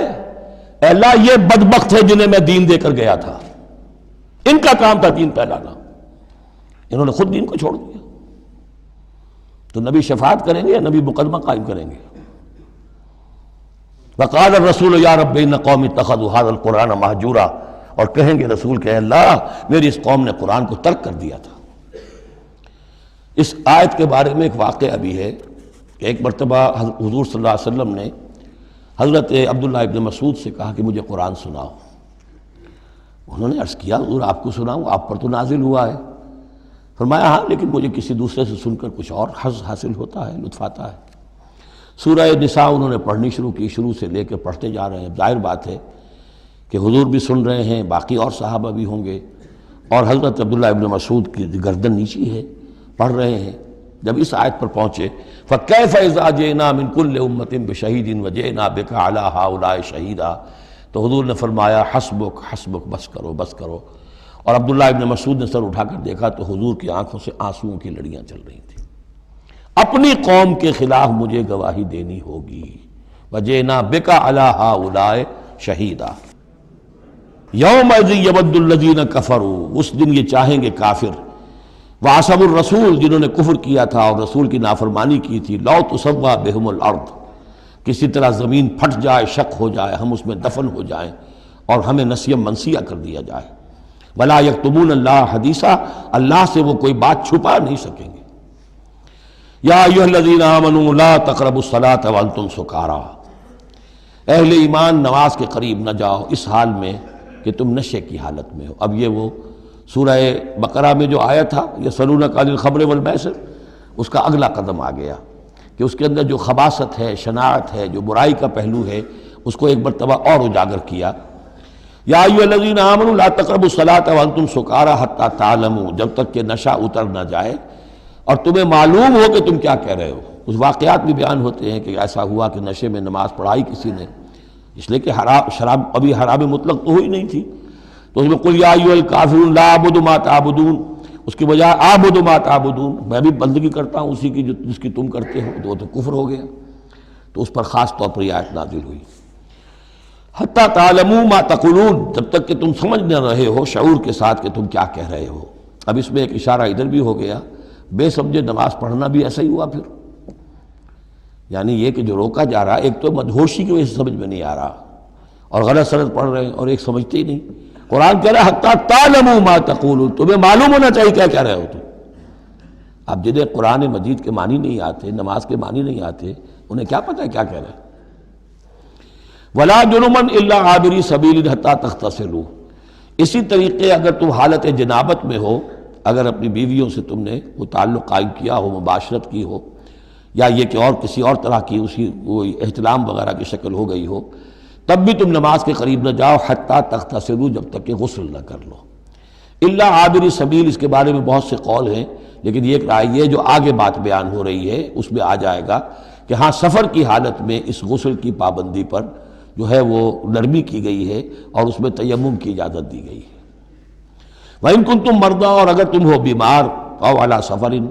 اے اللہ یہ بدبخت ہے جنہیں میں دین دے کر گیا تھا، ان کا کام تھا دین پھیلانا، انہوں نے خود دین کو چھوڑ دیا۔ تو نبی شفاعت کریں گے یا نبی مقدمہ قائم کریں گے؟ وقال الرسول یا رب ان قوم اتخذوا هذا القرآن مہجورا، اور کہیں گے رسول کہ اللہ میری اس قوم نے قرآن کو ترک کر دیا تھا۔ اس آیت کے بارے میں ایک واقعہ بھی ہے کہ ایک مرتبہ حضور صلی اللہ علیہ وسلم نے حضرت عبداللہ ابن مسعود سے کہا کہ مجھے قرآن سناؤ۔ انہوں نے عرض کیا حضور آپ کو سناؤں؟ آپ پر تو نازل ہوا ہے۔ فرمایا ہاں لیکن مجھے کسی دوسرے سے سن کر کچھ اور حظ حاصل ہوتا ہے، لطف آتا ہے۔ سورہ نساء انہوں نے پڑھنی شروع کی، شروع سے لے کے پڑھتے جا رہے ہیں۔ ظاہر بات ہے کہ حضور بھی سن رہے ہیں، باقی اور صحابہ بھی ہوں گے، اور حضرت عبداللہ ابن مسعود کی گردن نیچی ہے، پڑھ رہے ہیں۔ جب اس آیت پر پہنچے فَكَيْفَ إِذَا جِئْنَا مِن كُلِّ أُمَّةٍ بِشَهِيدٍ وَجِئْنَا بِكَ عَلَىٰ هَٰؤُلَاءِ شَهِيدًا، تو حضور نے فرمایا حسبک حسبک، بس کرو بس کرو۔ اور عبداللہ ابن مسعود نے سر اٹھا کر دیکھا تو حضور کی آنکھوں سے آنسوؤں کی لڑیاں چل رہی تھیں۔ اپنی قوم کے خلاف مجھے گواہی دینی ہوگی۔ وَجِئْنَا بِكَ عَلَىٰ هَٰؤُلَاءِ شَهِيدًا يَوْمَئِذٍ يَوَدُّ الَّذِينَ كَفَرُوا، اس دن یہ چاہیں گے کافر، وَعَصَوُا الرَّسُولَ، جنہوں نے کفر کیا تھا اور رسول کی نافرمانی کی تھی، لَوْ تُسَوَّىٰ بِهِمُ الْأَرْضُ، کسی طرح زمین پھٹ جائے، شق ہو جائے، ہم اس میں دفن ہو جائیں اور ہمیں نسیم منسیہ کر دیا جائے۔ وَلَا يَكْتُمُونَ اللَّهَ حَدِيثًا، اللہ سے وہ کوئی بات چھپا نہیں سکیں گے۔ یا ایھا الذین آمنوا لا تقربوا الصلاۃ وانتم سکارى، اہل ایمان نماز کے قریب نہ جاؤ اس حال میں کہ تم نشے کی حالت میں ہو۔ اب یہ وہ سورہ بقرہ میں جو آیا تھا یسألونک عن الخمر والمیسر، اس کا اگلا قدم آ گیا کہ اس کے اندر جو خباثت ہے، شناعت ہے، جو برائی کا پہلو ہے، اس کو ایک مرتبہ اور اجاگر کیا۔ یا ایھا الذین آمنوا لا تقربوا الصلاۃ وانتم سکارى حتی تعلموا، جب تک کہ نشہ اتر نہ جائے اور تمہیں معلوم ہو کہ تم کیا کہہ رہے ہو۔ اس واقعات بھی بیان ہوتے ہیں کہ ایسا ہوا کہ نشے میں نماز پڑھائی کسی نے، اس لیے کہ شراب ابھی حرام مطلق تو ہوئی نہیں تھی، تو اس میں قل یا ایھا الکافرون لا اعبد ما تعبدون، اس کی بجائے اعبد ما تعبدون، میں بھی بندگی کرتا ہوں اسی کی جس کی تم کرتے ہو، تو وہ تو کفر ہو گیا۔ تو اس پر خاص طور پر یہ آیت نازل ہوئی، حتی تعلموا ما تقولون، جب تک کہ تم سمجھ نہ رہے ہو شعور کے ساتھ کہ تم کیا کہہ رہے ہو۔ اب اس میں ایک اشارہ ادھر بھی ہو گیا، بے سمجھے نماز پڑھنا بھی ایسا ہی ہوا پھر، یعنی یہ کہ جو روکا جا رہا، ایک تو مدہوشی کی وجہ سے سمجھ میں نہیں آ رہا اور غلط سلط پڑھ رہے ہیں، اور ایک سمجھتے ہی نہیں۔ قرآن کہہ رہا ہے حتی تعلموا ما تقولون، تمہیں معلوم ہونا چاہیے کیا کہہ رہے ہو تم۔ اب جنہیں قرآن مجید کے معنی نہیں آتے، نماز کے معنی نہیں آتے، انہیں کیا پتہ ہے کیا کہہ رہے ہیں۔ ولا جنبا الا عابری سبیل حتی تغتسلوا، اسی طریقے اگر تم حالت جنابت میں ہو، اگر اپنی بیویوں سے تم نے وہ تعلق قائم کیا ہو، مباشرت کی ہو، یا یہ کہ اور کسی اور طرح کی اسی وہ احتلام وغیرہ کی شکل ہو گئی ہو، تب بھی تم نماز کے قریب نہ جاؤ حتی تغتسلوا، جب تک کہ غسل نہ کر لو۔ الا عابری سبیل، اس کے بارے میں بہت سے قول ہیں، لیکن یہ رائے یہ جو آگے بات بیان ہو رہی ہے اس میں آ جائے گا کہ ہاں سفر کی حالت میں اس غسل کی پابندی پر جو ہے وہ نرمی کی گئی ہے اور اس میں تیمم کی اجازت دی گئی ہے۔ وَإِن كُنتُم مَرْضَىٰ، اور اگر تم ہو بیمار، أَوْ عَلَىٰ سَفَرٍ،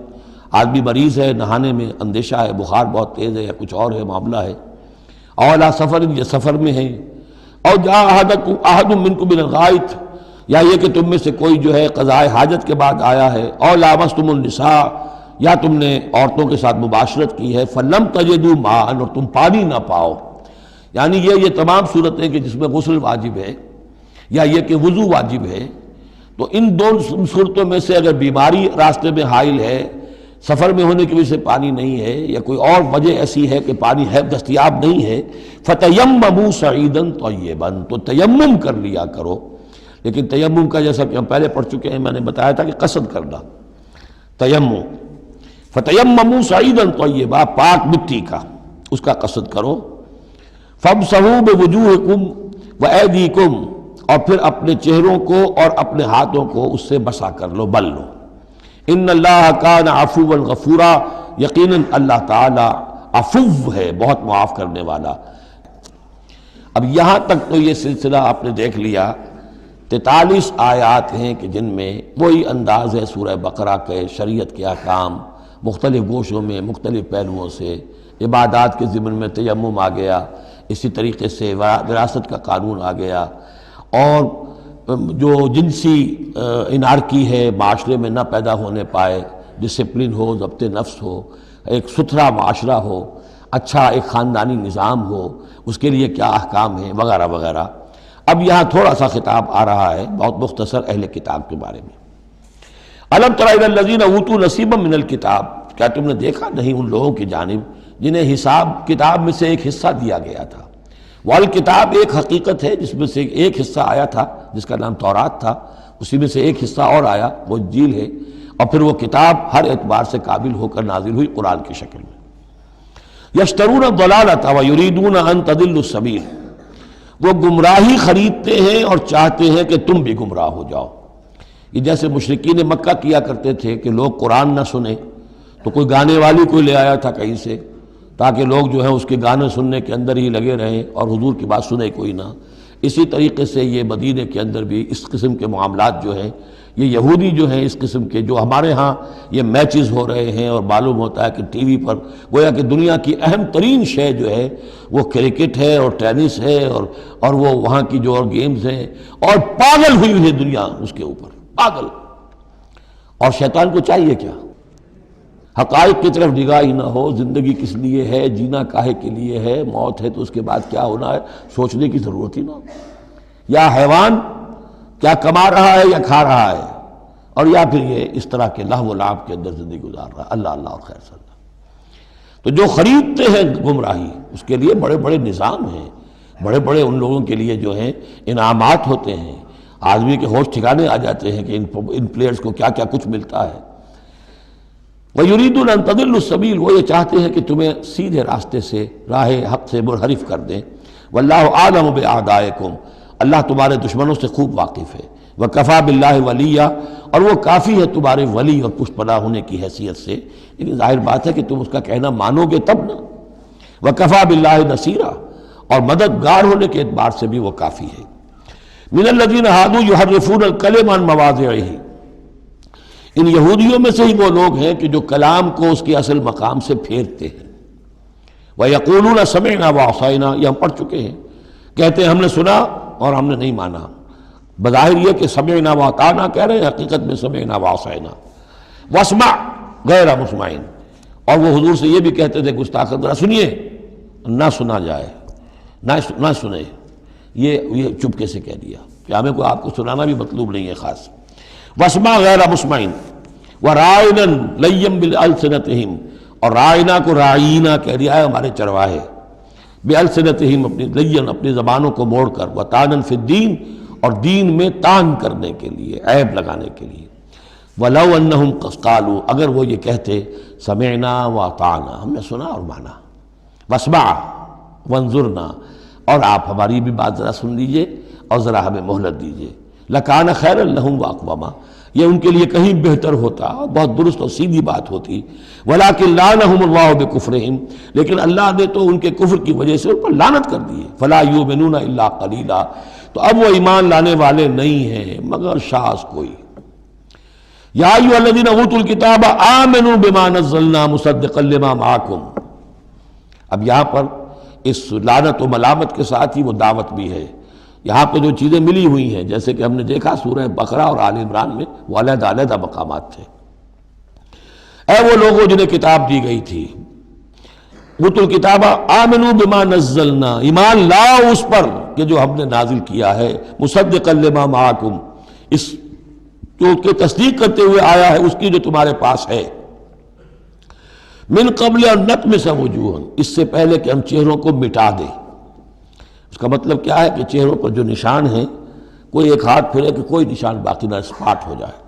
آدمی مریض ہے، نہانے میں اندیشہ ہے، بخار بہت تیز ہے یا کچھ اور ہے معاملہ ہے، أَوْ عَلَىٰ سَفَرٍ، یہ سفر میں ہے، أَوْ جَاءَ أَحَدٌ مِّنكُم مِّنَ الْغَائِطِ، یا یہ کہ تم میں سے کوئی جو ہے قضاء حاجت کے بعد آیا ہے، أَوْ لَامَسْتُمُ النِّسَاءَ، یا تم نے عورتوں کے ساتھ مباشرت کی ہے، فَلَمْ تَجِدُوا مَاءً، اور تم پانی نہ پاؤ، یعنی یہ تمام صورتیں کہ جس میں غسل واجب ہے یا یہ کہ وضو واجب ہے، تو ان دو صورتوں میں سے اگر بیماری راستے میں حائل ہے، سفر میں ہونے کی وجہ سے پانی نہیں ہے یا کوئی اور وجہ ایسی ہے کہ پانی ہے دستیاب نہیں ہے، فَتَيَمَّمُوا صَعِيدًا طَيِّبًا، تو تیمم کر لیا کرو. لیکن تیمم کا جیسا کہ ہم پہلے پڑھ چکے ہیں، میں نے بتایا تھا کہ قصد کرنا تیمم. فَتَيَمَّمُوا صَعِيدًا طَيِّبًا، پاک مٹی کا اس کا قصد کرو. فَامْسَحُوا بِوُجُوهِكُمْ وَأَيْدِيكُمْ، اور پھر اپنے چہروں کو اور اپنے ہاتھوں کو اس سے مسح کر لو، بل لو. ان اللہ کان عفوا غفورا، یقیناً اللہ تعالی عفو ہے، بہت معاف کرنے والا. اب یہاں تک تو یہ سلسلہ آپ نے دیکھ لیا. 43 آیات ہیں کہ جن میں وہی انداز ہے سورہ بقرہ کے، شریعت کے احکام مختلف گوشوں میں مختلف پہلوؤں سے. عبادات کے ضمن میں تیمم آ گیا، اسی طریقے سے وراثت کا قانون آ گیا، اور جو جنسی انارکی ہے معاشرے میں نہ پیدا ہونے پائے، ڈسپلن ہو، ضبط نفس ہو، ایک ستھرا معاشرہ ہو، اچھا ایک خاندانی نظام ہو، اس کے لیے کیا احکام ہیں وغیرہ وغیرہ. اب یہاں تھوڑا سا خطاب آ رہا ہے بہت مختصر اہل کتاب کے بارے میں. الم تر الی الذین اوتوا نصیبا من الکتاب، کیا تم نے دیکھا نہیں ان لوگوں کی جانب جنہیں حساب کتاب میں سے ایک حصہ دیا گیا تھا. والکتاب ایک حقیقت ہے جس میں سے ایک حصہ آیا تھا جس کا نام تورات تھا، اسی میں سے ایک حصہ اور آیا وہ انجیل ہے، اور پھر وہ کتاب ہر اعتبار سے قابل ہو کر نازل ہوئی قرآن کی شکل میں. یشترون الضلالۃ ویریدون ان تضلوا السبیل، وہ گمراہی خریدتے ہیں اور چاہتے ہیں کہ تم بھی گمراہ ہو جاؤ. یہ جیسے مشرکین مکہ کیا کرتے تھے کہ لوگ قرآن نہ سنیں تو کوئی گانے والی کوئی لے آیا تھا کہیں سے، تاکہ لوگ جو ہیں اس کے گانے سننے کے اندر ہی لگے رہیں اور حضور کی بات سنے کوئی نہ. اسی طریقے سے یہ مدینے کے اندر بھی اس قسم کے معاملات جو ہیں، یہ یہودی جو ہیں اس قسم کے، جو ہمارے ہاں یہ میچز ہو رہے ہیں اور معلوم ہوتا ہے کہ ٹی وی پر گویا کہ دنیا کی اہم ترین شے جو ہے وہ کرکٹ ہے اور ٹینس ہے اور وہ وہاں کی جو اور گیمز ہیں، اور پاگل ہوئی ہے دنیا اس کے اوپر، پاگل. اور شیطان کو چاہیے کیا؟ حقائق کی طرف نگاہ ہی نہ ہو. زندگی کس لیے ہے، جینا کاہے کے لیے ہے، موت ہے تو اس کے بعد کیا ہونا ہے، سوچنے کی ضرورت ہی نہ ہو. یا حیوان کیا کما رہا ہے یا کھا رہا ہے، اور یا پھر یہ اس طرح کے لہو و لعب کے اندر زندگی گزار رہا ہے. اللہ اللہ اور خیر صلی اللہ. تو جو خریدتے ہیں گمراہی، اس کے لیے بڑے بڑے نظام ہیں، بڑے بڑے ان لوگوں کے لیے جو ہیں انعامات ہوتے ہیں. آدمی کے ہوش ٹھکانے آ جاتے ہیں کہ ان پلیئرز کو کیا کیا کچھ ملتا ہے. وَيُرِيدُونَ أَن تَضِلُّوا السَّبِيلَ، وہ یہ چاہتے ہیں کہ تمہیں سیدھے راستے سے، راہ حق سے منحرف کر دیں. وَاللَّهُ أَعْلَمُ بِأَعْدَائِكُمْ، اللہ تمہارے دشمنوں سے خوب واقف ہے. وَكَفَى بِاللَّهِ وَلِيًّا، اور وہ کافی ہے تمہارے ولی اور پشت پناہ ہونے کی حیثیت سے. لیکن ظاہر بات ہے کہ تم اس کا کہنا مانو گے تب نا. وَكَفَى بِاللَّهِ نَصِيرًا، اور مددگار ہونے کے اعتبار سے بھی وہ کافی ہے. مِنَ الَّذِينَ هَادُوا يُحَرِّفُونَ الْكَلِمَ عَن مَّوَاضِعِهِ، ان یہودیوں میں سے ہی وہ لوگ ہیں کہ جو کلام کو اس کے اصل مقام سے پھیرتے ہیں. وَيَقُولُونَ سَمِعْنَا وَعَصَيْنَا، یہ ہم پڑھ چکے ہیں، کہتے ہیں ہم نے سنا اور ہم نے نہیں مانا. بظاہر یہ کہ سمعنا وَأَطَعْنَا کہہ رہے ہیں، حقیقت میں سمعنا وَعَصَيْنَا. وَاسْمَعْ غَيْرَ مُسْمَعٍ، اور وہ حضور سے یہ بھی کہتے تھے گستاخ ذرا سنیے، نہ سنا جائے، نہ سنے. یہ چپکے سے کہہ دیا کہ ہمیں کوئی آپ کو سنانا بھی مطلوب نہیں ہے خاص. وَاسْمَعْ غَيْرَ مُسْمَعٍ وَرَاعِنًا لَيًّا بِأَلْسِنَتِهِمْ، اور رائنا کو رائینا کہہ دیا ہے ہمارے چرواہے. بِأَلْسِنَتِهِمْ، اپنی لین اپنی زبانوں کو موڑ کر. وَطَعْنًا فِي الدِّينِ، اور دین میں طعن کرنے کے لیے، عیب لگانے کے لیے. وَلَوْ أَنَّهُمْ قَالُوا، اگر وہ یہ کہتے سمعنا وَأَطَعْنَا، ہم نے سنا اور مانا. وَاسْمَعْ وَانظُرْنَا، اور آپ ہماری بھی بات ذرا سن لیجئے اور ذرا ہمیں مہلت دیجئے. لَكَانَ خَيْرًا لَهُمْ وَأَقْوَمَ، یہ ان کے لیے کہیں بہتر ہوتا اور بہت درست اور سیدھی بات ہوتی. وَلَكِنْ لَعَنَهُمُ اللَّهُ بِكُفْرِهِمْ، لیکن اللہ نے تو ان کے کفر کی وجہ سے ان پر لعنت کر دی. فَلَا يُؤْمِنُونَ إِلَّا قَلِيلًا، تو اب وہ ایمان لانے والے نہیں ہیں مگر شاذ کوئی. یا ایھا الذین اوتوا الکتاب آمنوا بما نزلنا مصدقا لما معکم، اب یہاں پر اس لعنت و ملامت کے ساتھ ہی وہ دعوت بھی ہے. یہاں پہ جو چیزیں ملی ہوئی ہیں جیسے کہ ہم نے دیکھا سورہ بقرہ اور آل عمران میں وہ علیحدہ علیحدہ مقامات تھے. اے وہ لوگوں جنہیں کتاب دی گئی تھی، اوتوا الکتاب آمنوا بما نزلنا، ایمان لاؤ اس پر کہ جو ہم نے نازل کیا ہے. مصدقا لما معکم، اس جو کہ تصدیق کرتے ہوئے آیا ہے اس کی جو تمہارے پاس ہے. من قبل ان نطمس وجوہا، اس سے پہلے کہ ہم چہروں کو مٹا دیں۔ اس کا مطلب کیا ہے کہ چہروں پر جو نشان ہیں کوئی ایک ہاتھ پھرے کہ کوئی نشان باقی نہ، اسپاٹ ہو جائے۔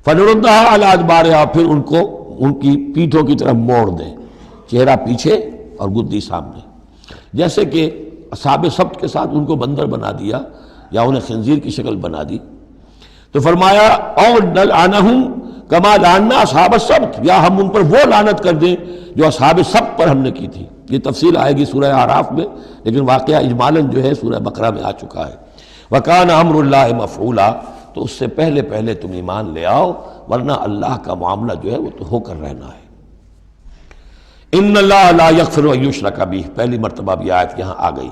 فنردھا علی ادبارہا، پھر ان کو ان کی پیٹھوں کی طرف موڑ دیں، چہرہ پیچھے اور گدی سامنے، جیسے کہ اصحاب سبت کے ساتھ ان کو بندر بنا دیا یا انہیں خنزیر کی شکل بنا دی۔ تو فرمایا اور نلعنہم کما لعنا اصحاب السبت، یا ہم ان پر وہ لعنت کر دیں جو اصحاب سبت پر ہم نے کی تھی۔ یہ تفصیل آئے گی سورہ اعراف میں، لیکن واقعہ اجمالاً جو ہے سورہ بقرہ میں آ چکا ہے۔ وَكَانَ أَمْرُ اللَّهِ مَفْعُولًا، تو اس سے پہلے تم ایمان لے آؤ، ورنہ اللہ کا معاملہ جو ہے وہ تو ہو کر رہنا ہے۔ ان اللہ لا یغفر ان یشرک بہ، پہلی مرتبہ بھی آیت یہاں آ گئی۔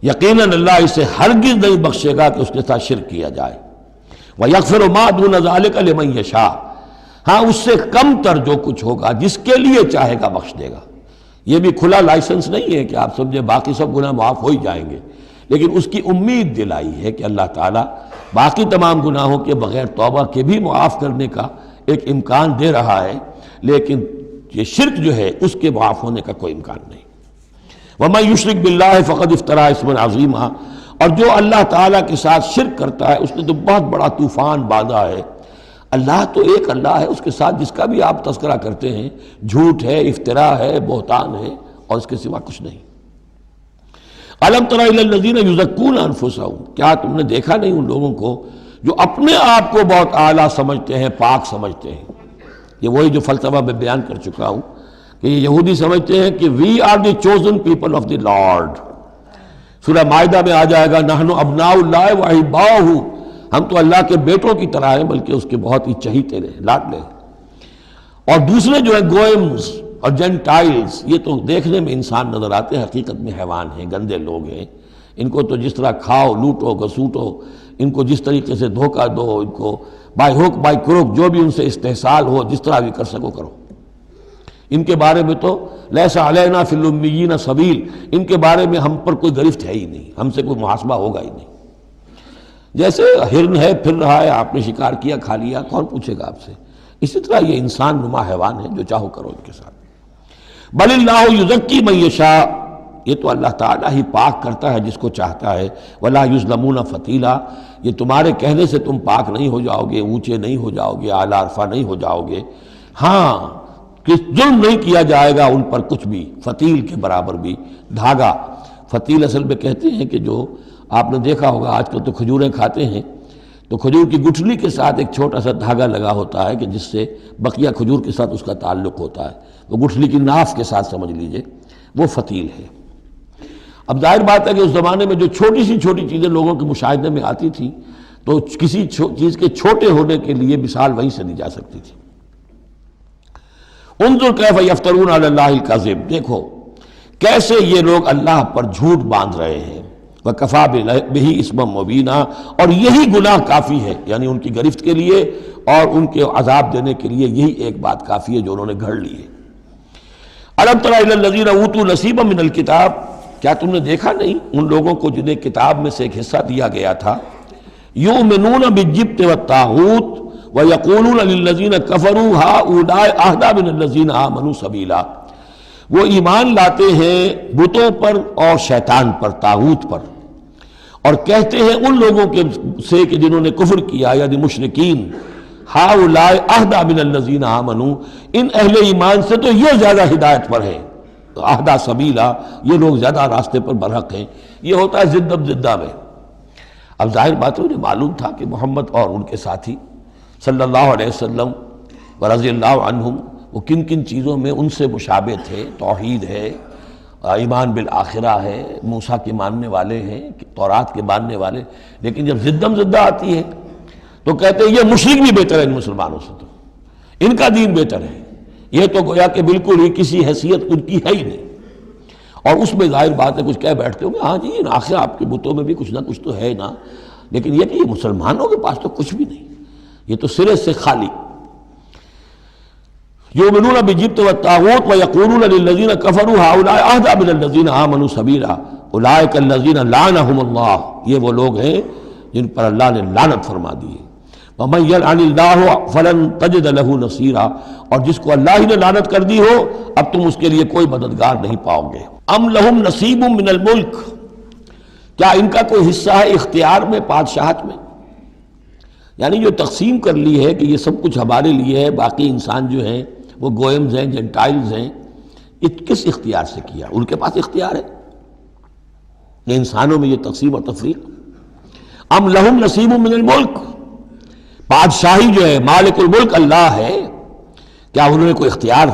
یقیناً اللہ اسے ہرگز نہیں بخشے گا کہ اس کے ساتھ شرک کیا جائے۔ وَيَغْفِرُ مَا دُونَ ذَلِكَ لِمَن یشاء، ہاں اس سے کم تر جو کچھ ہوگا جس کے لیے چاہے گا بخش دے گا۔ یہ بھی کھلا لائسنس نہیں ہے کہ آپ سمجھے باقی سب گناہ معاف ہو ہی جائیں گے، لیکن اس کی امید دلائی ہے کہ اللہ تعالیٰ باقی تمام گناہوں کے بغیر توبہ کے بھی معاف کرنے کا ایک امکان دے رہا ہے، لیکن یہ شرک جو ہے اس کے معاف ہونے کا کوئی امکان نہیں۔ وَمَن يُشْرِكْ بِاللَّهِ فَقَدِ افْتَرَىٰ اِثْمًا عَظِيمًا، اور جو اللہ تعالیٰ کے ساتھ شرک کرتا ہے اس نے تو بہت بڑا طوفان باندھا ہے۔ اللہ تو ایک اللہ ہے، اس کے ساتھ جس کا بھی آپ تذکرہ کرتے ہیں جھوٹ ہے، افتراء ہے، بہتان ہے، اور اس کے سوا کچھ نہیں۔ أَلَمْ تَرَ إِلَى الَّذِينَ يُزَكُّونَ أَنفُسَهُم، کیا تم نے دیکھا نہیں ان لوگوں کو جو اپنے آپ کو بہت اعلیٰ سمجھتے ہیں، پاک سمجھتے ہیں۔ یہ وہی جو فلسفہ میں بیان کر چکا ہوں کہ یہ یہودی سمجھتے ہیں کہ we are the chosen people of the lord. سورہ مائدہ میں آ جائے گا نحن ابناء اللہ واحباؤہ، ہم تو اللہ کے بیٹوں کی طرح ہیں، بلکہ اس کے بہت ہی چہیتے ہیں، لاڈلے ہیں۔ اور دوسرے جو ہیں گوئمز اور جینٹائلز، یہ تو دیکھنے میں انسان نظر آتے ہیں، حقیقت میں حیوان ہیں، گندے لوگ ہیں۔ ان کو تو جس طرح کھاؤ، لوٹو، گسوٹو، ان کو جس طریقے سے دھوکہ دو، ان کو بائی ہوک بائی کروک جو بھی ان سے استحصال ہو، جس طرح بھی کر سکو کرو۔ ان کے بارے میں تو لیس علینا فی الامیین سبیل، ان کے بارے میں ہم پر کوئی گرفت ہے ہی نہیں، ہم سے کوئی محاسبہ ہوگا ہی نہیں۔ جیسے ہرن ہے، پھر رہا ہے، آپ نے شکار کیا، کھا لیا، کون پوچھے گا آپ سے؟ اسی طرح یہ انسان نما حیوان ہے، جو چاہو کرو ان کے ساتھ۔ بل اللہ یزکی من یشاء، یہ تو اللہ تعالیٰ ہی پاک کرتا ہے جس کو چاہتا ہے۔ ولا یظلمون فتیلا، یہ تمہارے کہنے سے تم پاک نہیں ہو جاؤ گے، اونچے نہیں ہو جاؤ گے، اعلیٰ عرفہ نہیں ہو جاؤ گے۔ ہاں کہ ظلم نہیں کیا جائے گا ان پر کچھ بھی، فتیل کے برابر بھی۔ دھاگا، فتیل اصل میں کہتے ہیں کہ جو آپ نے دیکھا ہوگا آج کل تو کھجوریں کھاتے ہیں تو کھجور کی گٹھلی کے ساتھ ایک چھوٹا سا دھاگا لگا ہوتا ہے کہ جس سے بقیہ کھجور کے ساتھ اس کا تعلق ہوتا ہے، وہ گٹھلی کی ناف کے ساتھ سمجھ لیجئے، وہ فتیل ہے۔ اب ظاہر بات ہے کہ اس زمانے میں جو چھوٹی سی چھوٹی چیزیں لوگوں کے مشاہدے میں آتی تھیں تو کسی چیز کے چھوٹے ہونے کے لیے مثال وہیں سے دی جا سکتی تھی۔ انظر کیف یفترون علی اللہ الکذب، دیکھو کیسے یہ لوگ اللہ پر جھوٹ باندھ رہے ہیں۔ وکفیٰ بہ اسما مبینا، اور یہی گناہ کافی ہے، یعنی ان کی گرفت کے لیے اور ان کے عذاب دینے کے لیے یہی ایک بات کافی ہے جو انہوں نے گھڑ لی ہے۔ الم تر الی الذین اوتوا نصیبا من الکتاب، کیا تم نے دیکھا نہیں ان لوگوں کو جنہیں کتاب میں سے ایک حصہ دیا گیا تھا؟ یؤمنون بالجبت والطاغوت وَيَقُولُونَ لِلَّذِينَ كَفَرُوا هَؤُلَاءِ أَهْدَىٰ مِنَ الَّذِينَ آمَنُوا سَبِيلًا، وہ ایمان لاتے ہیں بتوں پر اور شیطان پر، طاغوت پر، اور کہتے ہیں ان لوگوں کے سے کہ جنہوں نے کفر کیا، یعنی مشرکین، هَؤُلَاءِ أَهْدَىٰ مِنَ الَّذِينَ آمَنُوا، ان اہل ایمان سے تو یہ زیادہ ہدایت پر ہیں، اہدیٰ سبیلا، یہ لوگ زیادہ راستے پر برحق ہیں۔ یہ ہوتا ہے زدم زدہ میں۔ اب ظاہر بات ہے انہیں معلوم تھا کہ محمد اور ان کے ساتھی صلی اللہ علیہ وسلم ورضی اللہ عنہم وہ کن کن چیزوں میں ان سے مشابہ تھے۔ توحید ہے، ایمان بالآخرہ ہے، موسیٰ کے ماننے والے ہیں، تورات کے ماننے والے، لیکن جب زدم زدہ آتی ہے تو کہتے ہیں یہ مشرک بھی بہتر ہے ان مسلمانوں سے، تو ان کا دین بہتر ہے، یہ تو گویا کہ بالکل ہی کسی حیثیت ان کی ہے ہی نہیں۔ اور اس میں ظاہر بات ہے کچھ کہہ بیٹھتے ہوں گے ہاں جی آخر آپ کے بتوں میں بھی کچھ نہ کچھ تو ہے نا، لیکن یہ کہ یہ مسلمانوں کے پاس تو کچھ بھی نہیں، یہ تو سرے سے خالی۔ یؤمنون بالجبت والطاغوت ویقولون للذین کفروا هؤلاء اهدیٰ من الذین آمنوا سبیلا اولئک الذین لعنهم اللہ، یہ وہ لوگ ہیں جن پر اللہ نے لعنت فرما دی ہے۔ وَمَن يَلْعَنِ اللَّهُ فَلَن تَجِدَ لَهُ نَصِيرًا، اور جس کو اللہ ہی نے لعنت کر دی ہو اب تم اس کے لیے کوئی مددگار نہیں پاؤ گے۔ ام لہم نصیب من الملک، کیا ان کا کوئی حصہ ہے اختیار میں، بادشاہت میں؟ یعنی جو تقسیم کر لی ہے کہ یہ سب کچھ ہمارے لیے ہے، باقی انسان جو ہیں وہ گوئمز ہیں، جنٹائلز ہیں، یہ کس اختیار سے کیا؟ ان کے پاس اختیار ہے یہ انسانوں میں یہ تقسیم اور تفریق۔ ام لہم نصیب من الملک، بادشاہی جو ہے، مالک الملک اللہ ہے، کیا انہوں نے کوئی اختیار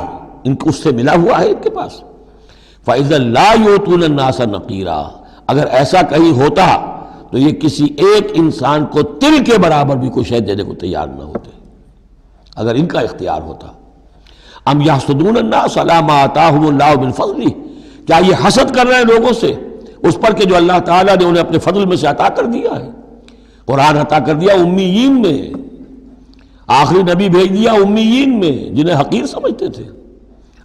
ان کو اس سے ملا ہوا ہے ان کے پاس؟ فَإِذَا لَا يُؤْتُونَ النَّاسَ نَقِيرًا، اگر ایسا کہیں ہوتا تو یہ کسی ایک انسان کو تل کے برابر بھی کوئی شے دینے کو تیار نہ ہوتے اگر ان کا اختیار ہوتا۔ ام یحسدون الناس علی ما آتاہم اللہ من فضلہ، کیا یہ حسد کر رہے ہیں لوگوں سے اس پر کہ جو اللہ تعالیٰ نے انہیں اپنے فضل میں سے عطا کر دیا ہے؟ قرآن عطا کر دیا امیین میں، آخری نبی بھیج دیا امیین میں جنہیں حقیر سمجھتے تھے،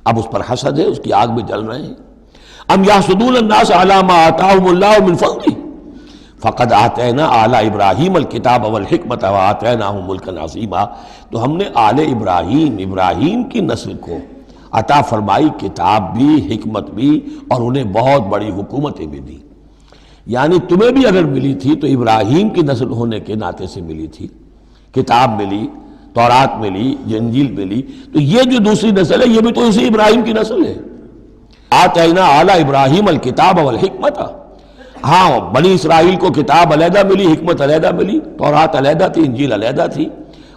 اب اس پر حسد ہے، اس کی آگ میں جل رہے ہیں۔ ام یحسدون الناس علی ما آتاہم اللہ من فضلہ فقد آتینا آل ابراہیم الکتاب والحکمت وآتیناہم ملکا عظیما، تو ہم نے آل ابراہیم کی نسل کو عطا فرمائی کتاب بھی، حکمت بھی، اور انہیں بہت بڑی حکومتیں بھی دی۔ یعنی تمہیں بھی اگر ملی تھی تو ابراہیم کی نسل ہونے کے ناطے سے ملی تھی، کتاب ملی، تورات ملی، انجیل ملی، تو یہ جو دوسری نسل ہے یہ بھی تو اسی ابراہیم کی نسل ہے۔ آتینا آل ابراہیم الکتاب والحکمت، ہاں بنی اسرائیل کو کتاب علیحدہ ملی، حکمت علیحدہ ملی، تورات علیحدہ تھی، انجیل علیحدہ تھی،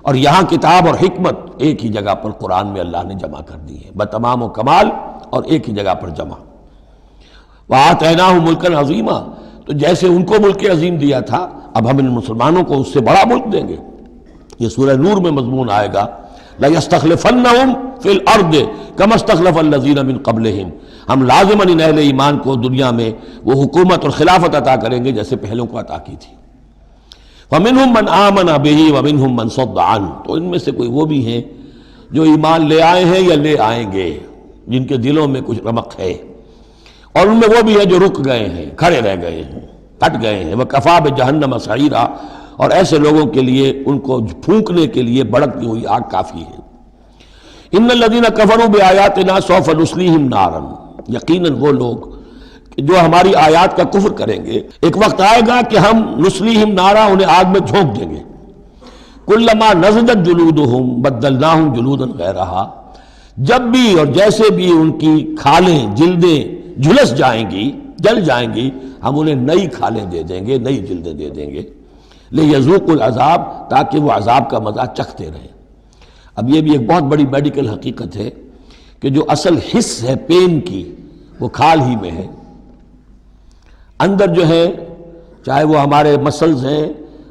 اور یہاں کتاب اور حکمت ایک ہی جگہ پر قرآن میں اللہ نے جمع کر دی ہے بتمام و کمال، اور ایک ہی جگہ پر جمع۔ وَآتَيْنَاهُ مُلْكًا عَظِيمًا، تو جیسے ان کو ملک عظیم دیا تھا اب ہم ان مسلمانوں کو اس سے بڑا ملک دیں گے۔ یہ سورہ نور میں مضمون آئے گا، لَيَسْتَخْلِفَنَّهُمْ فِي الْأَرْضِ كَمَا اسْتَخْلَفَ الَّذِينَ مِن قَبْلِهِمْ، ہم لازماً ان اہل ایمان کو دنیا میں وہ حکومت اور خلافت عطا کریں گے جیسے پہلوں کو عطا کی تھی۔ وَمِنْهُمْ مَنْ آمَنَ بِهِ وَمِنْهُمْ مَنْ صَدَّ عَنْهُ، تو ان میں سے کوئی وہ بھی ہیں جو ایمان لے آئے ہیں یا لے آئیں گے، جن کے دلوں میں کچھ رمق ہے، اور ان میں وہ بھی ہیں جو رک گئے ہیں، کھڑے رہ گئے ہیں، ہٹ گئے ہیں۔ وَكَفَى بِجَهَنَّمَ سَعِيرًا، اور ایسے لوگوں کے لیے ان کو پھونکنے کے لیے بھڑکتی ہوئی آگ کافی ہے۔ ان الذین کفروا بآیاتنا سوف نصلیہم نارا، یقیناً وہ لوگ جو ہماری آیات کا کفر کریں گے ایک وقت آئے گا کہ ہم نصلیہم نارا، انہیں آگ میں جھونک دیں گے۔ کلما نضجت جلودہم بدلناہم جلودا غیرہا، جب بھی اور جیسے بھی ان کی کھالیں، جلدیں جھلس جائیں گی، جل جائیں گی، ہم انہیں نئی کھالیں دے دیں گے، نئی جلدیں دے دیں گے، لِيَذُوقُوا الْعَذَابَ، تاکہ وہ عذاب کا مزہ چکھتے رہیں۔ اب یہ بھی ایک بہت بڑی میڈیکل حقیقت ہے کہ جو اصل حس ہے پین کی وہ کھال ہی میں ہے، اندر جو ہے چاہے وہ ہمارے مسلز ہیں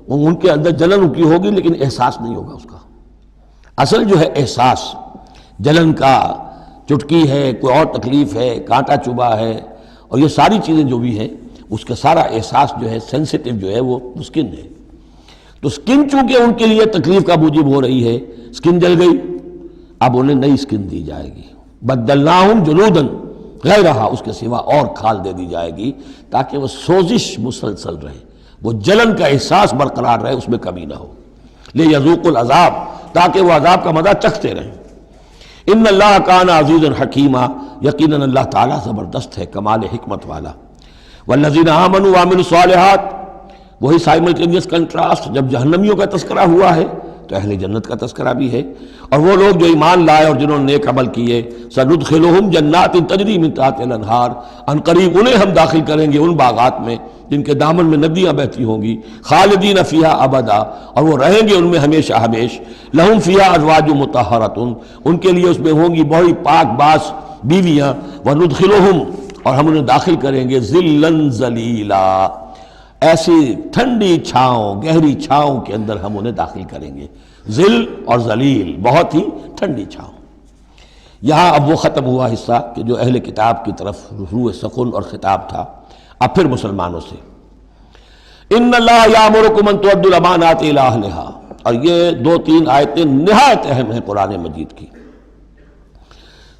ان کے اندر جلن کی ہوگی لیکن احساس نہیں ہوگا اس کا۔ اصل جو ہے احساس جلن کا، چٹکی ہے، کوئی اور تکلیف ہے، کانٹا چبھا ہے، اور یہ ساری چیزیں جو بھی ہیں اس کا سارا احساس جو ہے سینسیٹیو جو ہے وہ سکن ہے۔ تو سکن چونکہ ان کے لیے تکلیف کا موجب ہو رہی ہے، سکن جل گئی، اب انہیں نئی سکن دی جائے گی۔ بدلناہم جلودا غیرہا، اس کے سوا اور کھال دے دی جائے گی تاکہ وہ سوزش مسلسل رہے، وہ جلن کا احساس برقرار رہے، اس میں کمی نہ ہو۔ لیذوقوا العذاب، تاکہ وہ عذاب کا مزہ چکھتے رہیں۔ ان اللہ کان عزیزا حکیما، یقیناً اللہ تعالیٰ زبردست ہے، کمال حکمت والا۔ والذین آمنوا وعملوا الصالحات، وہی سائملٹینیس کنٹراسٹ، جب جہنمیوں کا تذکرہ ہوا ہے تو اہل جنت کا تذکرہ بھی ہے، اور وہ لوگ جو ایمان لائے اور جنہوں نے نیک عمل کیے، سندخلہم جنات تجری من تحتہا الانہار، ان قریب انہیں ہم داخل کریں گے ان باغات میں جن کے دامن میں ندیاں بہتی ہوں گی، خالدین فیہا ابدا، اور وہ رہیں گے ان میں ہمیشہ ہمیش، لہم فیہا ازواج مطہرۃ، ان کے لیے اس میں ہوں گی بڑی پاک باز بیویاں، وندخلہم، اور ہم انہیں داخل کریں گے ظلا ذلیلا، ایسی ٹھنڈی چھاؤں، گہری چھاؤں کے اندر ہم انہیں داخل کریں گے۔ ذل اور ذلیل، بہت ہی ٹھنڈی چھاؤں۔ یہاں اب وہ ختم ہوا حصہ کہ جو اہل کتاب کی طرف روح سخن اور خطاب تھا، اب پھر مسلمانوں سے۔ ان اللہ یامرکم ان تؤدوا الامانات الی اہلہا، اور یہ 2-3 آیتیں نہایت اہم ہیں قرآن مجید کی۔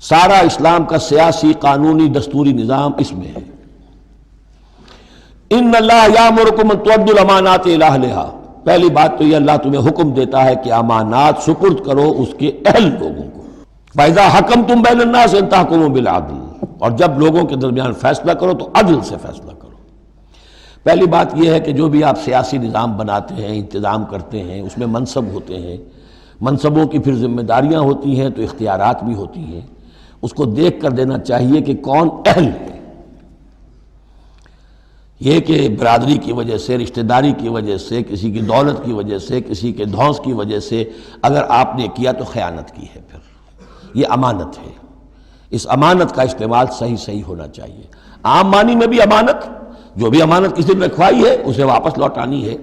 سارا اسلام کا سیاسی، قانونی، دستوری نظام اس میں ہے۔ ان اللہ یامرکم ان تؤدوا الامانات الی اہلہا، پہلی بات تو یہ اللہ تمہیں حکم دیتا ہے کہ امانات سپرد کرو اس کے اہل لوگوں کو. فَإِذَا حَكَمْتُمْ بَيْنَ النَّاسِ أَن تَحْكُمُوا بِالْعَدْلِ، اور جب لوگوں کے درمیان فیصلہ کرو تو عدل سے فیصلہ کرو. پہلی بات یہ ہے کہ جو بھی آپ سیاسی نظام بناتے ہیں، انتظام کرتے ہیں، اس میں منصب ہوتے ہیں، منصبوں کی پھر ذمہ داریاں ہوتی ہیں تو اختیارات بھی ہوتی ہیں. اس کو دیکھ کر دینا چاہیے کہ کون اہل ہے. یہ کہ برادری کی وجہ سے، رشتہ داری کی وجہ سے، کسی کی دولت کی وجہ سے، کسی کے دھونس کی وجہ سے اگر آپ نے کیا تو خیانت کی ہے. پھر یہ امانت ہے، اس امانت کا استعمال صحیح ہونا چاہیے. عام معنی میں بھی امانت، جو بھی امانت کسی نے رکھوائی ہے اسے واپس لوٹانی ہے.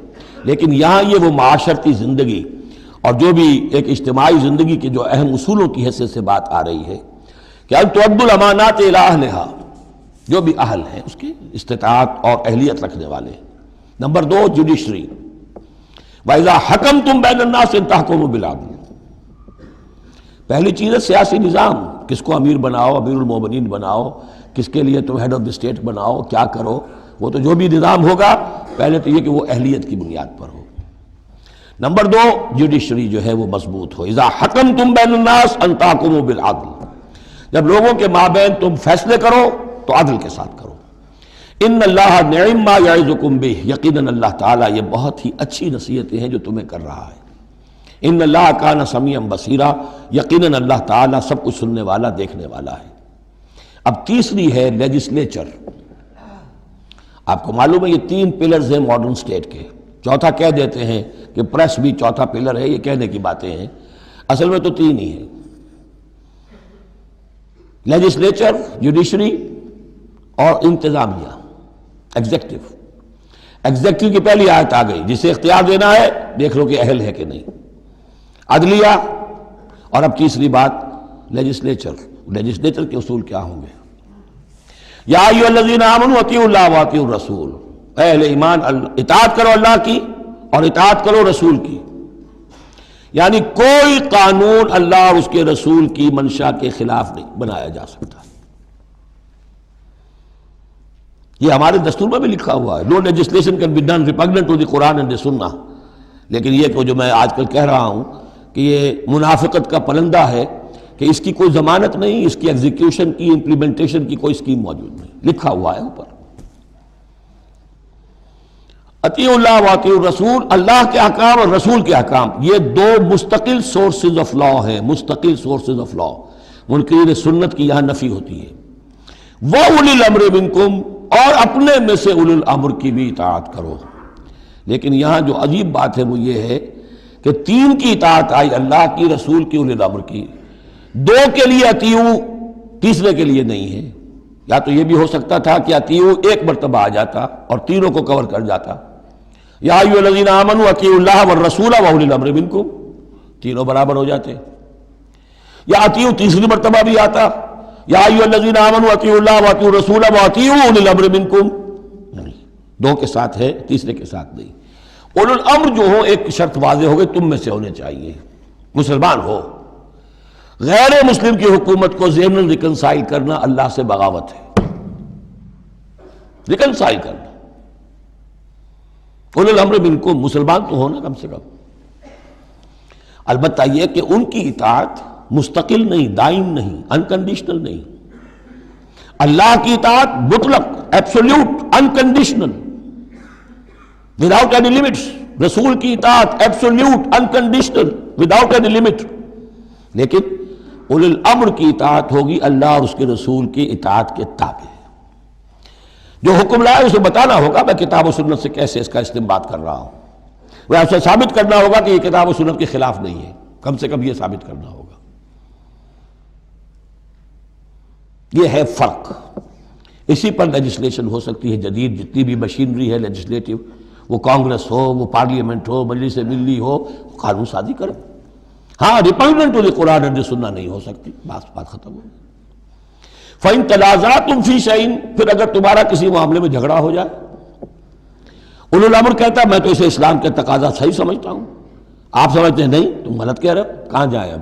لیکن یہاں یہ وہ معاشرتی زندگی اور جو بھی ایک اجتماعی زندگی کے جو اہم اصولوں کی حیثیت سے بات آ رہی ہے کہ ان تؤدوا الامانات الی اہلھا، جو بھی اہل ہیں اس کی استطاعت اور اہلیت رکھنے والے. Number 2 judiciary. وَإِذَا حَكَمْتُمْ بَيْنَ النَّاسِ أَن تَحْكُمُوا بِالْعَدْلِ. پہلی چیز ہے سیاسی نظام، کس کو امیر بناؤ، امیر المومنین بناؤ، کس کے لیے تم ہیڈ آف دی اسٹیٹ بناؤ، کیا کرو. وہ تو جو بھی نظام ہوگا پہلے تو یہ کہ وہ اہلیت کی بنیاد پر ہو. نمبر 2 جوڈیشری جو ہے وہ مضبوط ہو. اذا حکمتم بین الناس ان تحکموا بالعدل، جب لوگوں کے مابین تم فیصلے کرو تو عدل کے ساتھ کرو. ان اللہ نعم ما یعظکم بہ، یقیناً اللہ تعالیٰ یہ بہت ہی اچھی نصیحتیں ہیں جو تمہیں کر رہا ہے. ان اللہ کان سمیعا بصیرا، یقیناً اللہ تعالیٰ سب کچھ سننے والا، دیکھنے والا ہے. اب تیسری ہے لیجسلیچر. آپ کو معلوم ہے یہ 3 پلرز ہیں ماڈرن سٹیٹ کے. چوتھا کہہ دیتے ہیں کہ پریس بھی چوتھا پلر ہے، یہ کہنے کی باتیں ہیں، اصل میں تو 3 ہی ہیں: لیجسلیچر، جوڈیشری اور انتظامیہ، ایگزیکٹو. ایگزیکٹو کی پہلی آیت آ گئی، جسے اختیار دینا ہے دیکھ لو کہ اہل ہے کہ نہیں. عدلیہ، اور اب تیسری بات لیجسلیچر. لیجسلیچر کے اصول کیا ہوں گے؟ یا ایھا الذین آمنوا اطیعوا اللہ واطیعوا الرسول، اہل ایمان اطاعت کرو اللہ کی اور اطاعت کرو رسول کی. یعنی کوئی قانون اللہ اور اس کے رسول کی منشا کے خلاف نہیں بنایا جا سکتا. یہ ہمارے دستور میں بھی لکھا ہوا ہے، no legislation can be done repugnant to the Quran and the Sunnah. لیکن یہ جو میں آج کل کہہ رہا ہوں کہ یہ منافقت کا پلندہ ہے کہ اس کی کوئی ضمانت نہیں، اس کی ایگزیکیوشن کی، امپلیمنٹیشن کی کوئی اسکیم موجود نہیں. لکھا ہوا ہے اوپر اطیعوا اللہ واطیعوا الرسول، اللہ کے احکام اور رسول کے احکام. یہ 2 مستقل سورسز آف لا ہیں، مستقل سورسز آف لا. منکرین سنت کی یہاں نفی ہوتی ہے. وَأُولِي الْأَمْرِ مِنْكُمْ، اور اپنے میں سے اولو الامر کی بھی اطاعت کرو. لیکن یہاں جو عجیب بات ہے وہ یہ ہے کہ 3 کی اطاعت آئی، اللہ کی، رسول کی، اولی الامر کی. 2 کے لیے اطیعوا، تیسرے کے لیے نہیں ہے. یا تو یہ بھی ہو سکتا تھا کہ اطیعوا ایک مرتبہ آ جاتا اور تینوں کو کور کر جاتا. یا ایھا الذین آمنوا اطیعوا اللہ والرسول واولی الامر منکم، تینوں برابر ہو جاتے. یا اطیعوا تیسری مرتبہ بھی آتا، یا ایھا الذین آمنوا اطیعوا اللہ واطیعوا الرسول واطیعوا اولی الامر منکم. 2 کے ساتھ ہے، تیسرے کے ساتھ نہیں. اولو الامر جو ہو ایک شرط واضح ہو گئی، تم میں سے ہونے چاہیے، مسلمان ہو. غیر مسلم کی حکومت کو ضمن ریکنسائل کرنا اللہ سے بغاوت ہے. ریکنسائل کرنا. اولو الامر منکم، مسلمان تو ہونا کم سے کم. البتہ یہ کہ ان کی اطاعت مستقل نہیں، دائم نہیں، انکنڈیشنل نہیں. اللہ کی اطاعت مطلق، absolute, unconditional, without any limits. رسول کی اطاعت absolute, unconditional, without any limit. لیکن اولو الامر کی اطاعت ہوگی اللہ اور اس کے رسول کی اطاعت کے تابع. جو حکم لائے اسے بتانا ہوگا میں کتاب و سنت سے کیسے اس کا استنباط کر رہا ہوں. وہ اسے ثابت کرنا ہوگا کہ یہ کتاب و سنت کے خلاف نہیں ہے، کم سے کم یہ ثابت کرنا ہوگا. یہ ہے فرق. اسی پر لیجسلیشن ہو سکتی ہے جدید، جتنی بھی مشینری ہے لیجسلیٹو، وہ کانگریس ہو، وہ پارلیمنٹ ہو، مجلس ملی ہو، قانون سازی کرے. ہاں ریپگننٹ to the Quran and the سنہ نہیں ہو سکتی، بات ختم ہو. فَإِن تَنَازَعْتُمْ فِي شَيْءٍ، پھر اگر تمہارا کسی معاملے میں جھگڑا ہو جائے. اولو الامر کہتا ہے میں تو اسے اسلام کے تقاضا صحیح سمجھتا ہوں، آپ سمجھتے ہیں نہیں تم غلط کہہ رہے ہو، کہاں جائیں اب.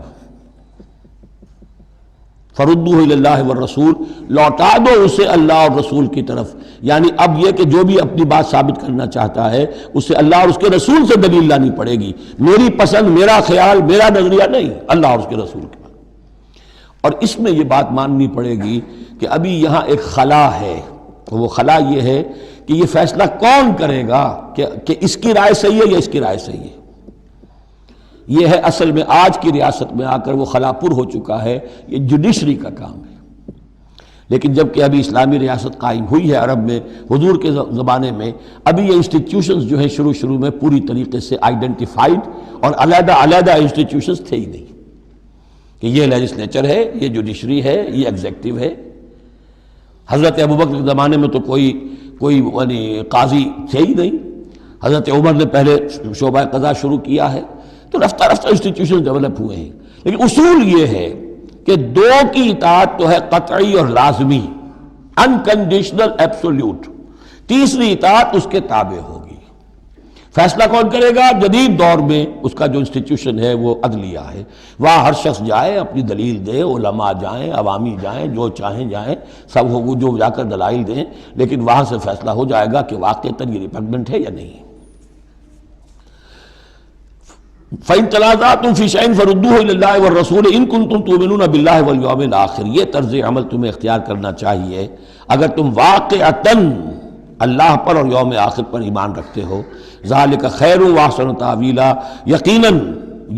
فردوہ الی اللہ والرسول، لوٹا دو اسے اللہ اور رسول کی طرف. یعنی اب یہ کہ جو بھی اپنی بات ثابت کرنا چاہتا ہے اسے اللہ اور اس کے رسول سے دلیل لانی پڑے گی. میری پسند، میرا خیال، میرا نظریہ نہیں، اللہ اور اس کے رسول کے. اور اس میں یہ بات ماننی پڑے گی کہ ابھی یہاں ایک خلا ہے. وہ خلا یہ ہے کہ یہ فیصلہ کون کرے گا کہ اس کی رائے صحیح ہے یا اس کی رائے صحیح ہے. یہ ہے اصل میں آج کی ریاست میں آ کر وہ خلا پر ہو چکا ہے. یہ جوڈیشری کا کام ہے. لیکن جب کہ ابھی اسلامی ریاست قائم ہوئی ہے عرب میں حضور کے زمانے میں، ابھی یہ انسٹیٹیوشنز جو ہیں شروع میں پوری طریقے سے آئیڈینٹیفائڈ اور علیحدہ علیحدہ انسٹیٹیوشنز تھے ہی نہیں کہ یہ لیجسلیچر ہے، یہ جوڈیشری ہے، یہ ایگزیکٹو ہے. حضرت ابوبکر کے زمانے میں تو کوئی یعنی قاضی تھے ہی نہیں. حضرت عمر نے پہلے شعبہ قضا شروع کیا ہے. تو رفتہ رفتہ انسٹیٹیوشن ڈیولپ ہوئے ہیں. لیکن اصول یہ ہے کہ دو کی اطاعت تو ہے قطعی اور لازمی، انکنڈیشنل ایبسولوٹ. تیسری اطاعت اس کے تابع ہوگی. فیصلہ کون کرے گا؟ جدید دور میں اس کا جو انسٹیٹیوشن ہے وہ عدلیہ ہے. وہاں ہر شخص جائے، اپنی دلیل دے، علماء جائیں، عوامی جائیں، جو چاہیں جائیں، سب ہو جو جا کر دلائل دیں. لیکن وہاں سے فیصلہ ہو جائے گا کہ واقعتاً یہ ریپگننٹ ہے یا نہیں. فَإِن تَنَازَعْتُمْ فِي شَيْءٍ فَرُدُّوهُ إِلَى اللَّهِ وَالرَّسُولِ إِن كُنتُمْ تُؤْمِنُونَ بِاللَّهِ وَالْيَوْمِ الْآخِرِ. یہ طرز عمل تمہیں اختیار کرنا چاہیے اگر تم واقعتاً اللہ پر اور یوم آخر پر ایمان رکھتے ہو. ذَلِكَ خَيْرٌ وَأَحْسَنُ تَأْوِيلًا. یقیناً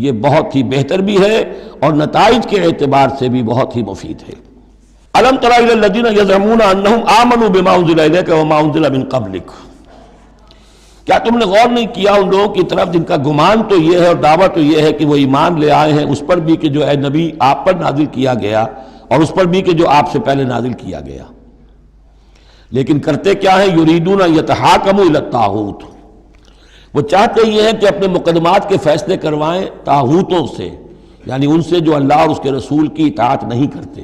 یہ بہت ہی بہتر بھی ہے اور نتائج کے اعتبار سے بھی بہت ہی مفید ہے. أَلَمْ تَرَ إِلَى الَّذِينَ يَزْعُمُونَ أَنَّهُمْ آمَنُوا بِمَا أُنزِلَ إِلَيْكَ وَمَا أُنزِلَ مِن قَبْلِكَ. کیا تم نے غور نہیں کیا ان لوگوں کی طرف جن کا گمان تو یہ ہے اور دعویٰ تو یہ ہے کہ وہ ایمان لے آئے ہیں اس پر بھی کہ جو اے نبی آپ پر نازل کیا گیا اور اس پر بھی کہ جو آپ سے پہلے نازل کیا گیا. لیکن کرتے کیا ہیں؟ یریدون یتحاکموا الی الطاغوت. وہ چاہتے یہ ہیں کہ اپنے مقدمات کے فیصلے کروائیں طاغوتوں سے، یعنی ان سے جو اللہ اور اس کے رسول کی اطاعت نہیں کرتے.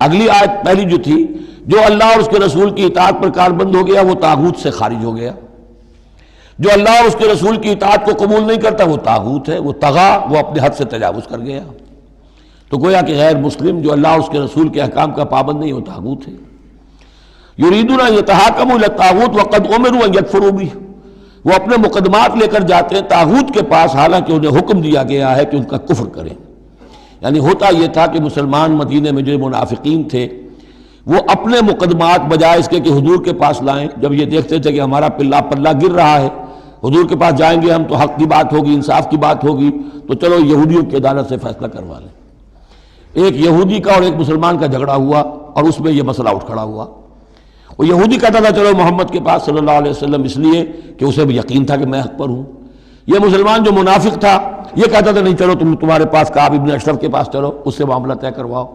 اگلی آیت پہلی جو تھی، جو اللہ اور اس کے رسول کی اطاعت پر کاربند ہو گیا وہ طاغوت سے خارج ہو گیا. جو اللہ اور اس کے رسول کی اطاعت کو قبول نہیں کرتا وہ طاغوت ہے، وہ طغا، وہ اپنے حد سے تجاوز کر گیا. تو گویا کہ غیر مسلم جو اللہ اور اس کے رسول کے احکام کا پابند نہیں وہ طاغوت ہے. یریدون ان یتحاکموا الی الطاغوت وقد امروا ان یکفروا بہ. وہ اپنے مقدمات لے کر جاتے ہیں طاغوت کے پاس حالانکہ انہیں حکم دیا گیا ہے کہ ان کا کفر کریں. یعنی ہوتا یہ تھا کہ مسلمان مدینے میں جو منافقین تھے وہ اپنے مقدمات بجائے اس کے کہ حضور کے پاس لائیں، جب یہ دیکھتے تھے کہ ہمارا پلہ گر رہا ہے، حضور کے پاس جائیں گے ہم تو حق کی بات ہوگی، انصاف کی بات ہوگی، تو چلو یہودیوں کی عدالت سے فیصلہ کروا لیں. ایک یہودی کا اور ایک مسلمان کا جھگڑا ہوا اور اس میں یہ مسئلہ اٹھ کھڑا ہوا. وہ یہودی کہتا تھا چلو محمد کے پاس صلی اللہ علیہ وسلم، اس لیے کہ اسے بھی یقین تھا کہ میں حق پر ہوں. یہ مسلمان جو منافق تھا یہ کہتا تھا نہیں چلو تمہارے پاس کعب ابن اشرف کے پاس چلو، اس سے معاملہ طے کرواؤ.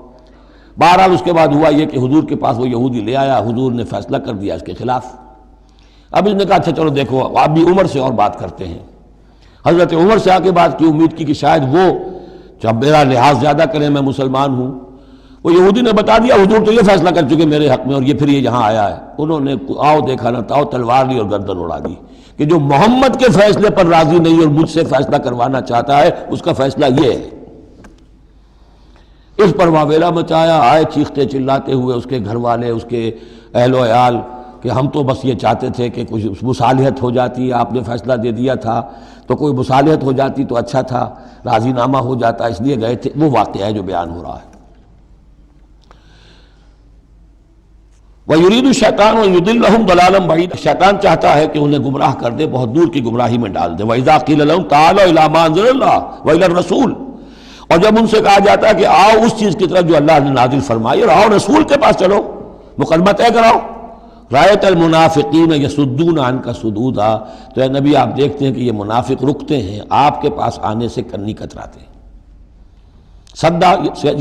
بہرحال اس کے بعد ہوا یہ کہ حضور کے پاس وہ یہودی لے آیا، حضور نے فیصلہ کر دیا اس کے خلاف. اب اس نے کہا اچھا چلو دیکھو آپ بھی عمر سے اور بات کرتے ہیں. حضرت عمر سے آ کے بات کی، امید کی کہ شاید وہ جب میرا لحاظ زیادہ کریں، میں مسلمان ہوں. وہ یہودی نے بتا دیا حضور تو یہ فیصلہ کر چکے میرے حق میں اور یہ پھر یہ یہاں آیا ہے. انہوں نے آؤ دیکھا نہ تاؤ تلوار لی اور گردن اڑا دی کہ جو محمد کے فیصلے پر راضی نہیں اور مجھ سے فیصلہ کروانا چاہتا ہے اس کا فیصلہ یہ ہے. اس پر واویلا مچایا، آئے چیختے چلاتے ہوئے اس کے گھر والے، اس کے اہل و عیال کہ ہم تو بس یہ چاہتے تھے کہ کچھ مصالحت ہو جاتی، آپ نے فیصلہ دے دیا تھا تو کوئی مصالحت ہو جاتی تو اچھا تھا، راضی نامہ ہو جاتا، اس لیے گئے تھے. وہ واقعہ ہے جو بیان ہو رہا ہے. وَيُرِيدُ الشَّيْطَانُ أَن يُضِلَّهُمْ ضَلَالًا بَعِيدًا. شیطان چاہتا ہے کہ انہیں گمراہ کر دے، بہت دور کی گمراہی میں ڈال دے. وَإِذَا قِيلَ لَهُمْ تَعَالَوْا إِلَىٰ مَا أَنزَلَ اللَّهُ وَإِلَى الرَّسُولِ. اور جب ان سے کہا جاتا ہے کہ آؤ اس چیز کی طرف جو اللہ نے نازل فرمائی اور آؤ رسول کے پاس چلو، مقدمہ طے کراؤ. رَأَيْتَ الْمُنَافِقِينَ يَصُدُّونَ عَنْكَ صُدُودًا. تو اے نبی آپ دیکھتے ہیں کہ یہ منافق رکتے ہیں آپ کے پاس آنے سے کنی کتراتے ہیں. صدا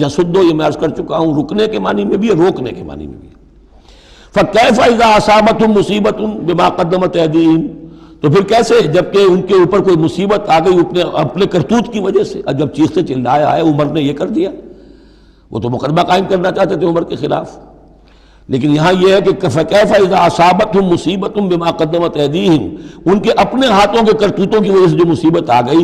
یصدو یہ میں عرض کر چکا ہوں، رکنے کے معنی میں بھی ہے، روکنے کے معنی میں بھی ہے. فَكَيْفَ إِذَا أَصَابَتْهُمْ مُصِيبَةٌ بِمَا قَدَّمَتْ أَيْدِيهِمْ. تو پھر کیسے جبکہ ان کے اوپر کوئی مصیبت آ گئی اپنے کرتوت کی وجہ سے. جب چیختے چلایا ہے عمر نے یہ کر دیا، وہ تو مقدمہ قائم کرنا چاہتے تھے عمر کے خلاف. لیکن یہاں یہ ہے کہ فَكَيْفَ إِذَا أَصَابَتْهُم مُّصِيبَةٌ بِمَا قَدَّمَتْ أَيْدِيهِمْ، ان کے اپنے ہاتھوں کے کرتوتوں کی وجہ سے جو مصیبت آ گئی،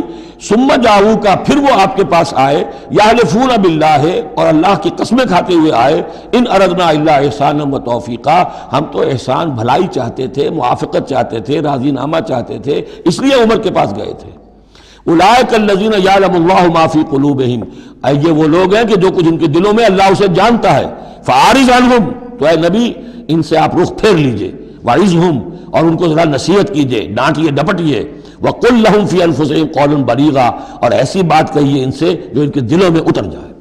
ثُمَّ جَاءُوكَ، پھر وہ آپ کے پاس آئے، يَحْلِفُونَ بِاللَّهِ، اور اللہ کی قسمیں کھاتے ہوئے آئے، إِنْ أَرَدْنَا إِلَّا إِحْسَانًا وَتَوْفِيقًا، ہم تو احسان بھلائی چاہتے تھے، موافقت چاہتے تھے، راضی نامہ چاہتے تھے، اس لیے عمر کے پاس گئے تھے۔ اولئک الذین یعلم اللہ ما فی قلوبہم، یہ وہ لوگ ہیں کہ جو کچھ ان کے دلوں میں اللہ اسے جانتا ہے۔ فاعرض عنہم، تو اے نبی ان سے آپ رخ پھیر لیجئے، وعظہم، اور ان کو ذرا نصیحت کیجئے، ڈانٹیے ڈپٹیے، وقل لہم فی انفسہم قولا بلیغا، اور ایسی بات کہیے ان سے جو ان کے دلوں میں اتر جائے۔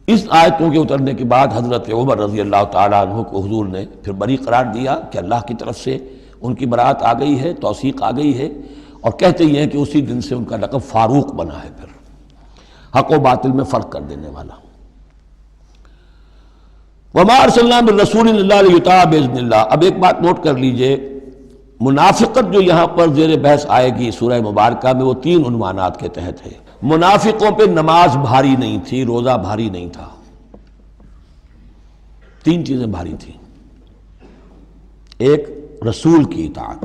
اس آیتوں کے اترنے کے بعد حضرت عمر رضی اللہ تعالیٰ عنہ کو حضور نے پھر بری قرار دیا کہ اللہ کی طرف سے ان کی برات آ گئی ہے، توثیق آ گئی ہے، اور کہتے ہی ہیں کہ اسی دن سے ان کا لقب فاروق بنا ہے، پھر حق و باطل میں فرق کر دینے والا۔ وَمَا أَرْسَلْنَا مِن رَّسُولٍ إِلَّا لِيُطَاعَ بِإِذْنِ اللَّهِ۔ اب ایک بات نوٹ کر لیجئے، منافقت جو یہاں پر زیر بحث آئے گی سورہ مبارکہ میں، وہ 3 عنوانات کے تحت ہے۔ منافقوں پہ نماز بھاری نہیں تھی، روزہ بھاری نہیں تھا، 3 چیزیں بھاری تھیں۔ ایک رسول کی اطاعت،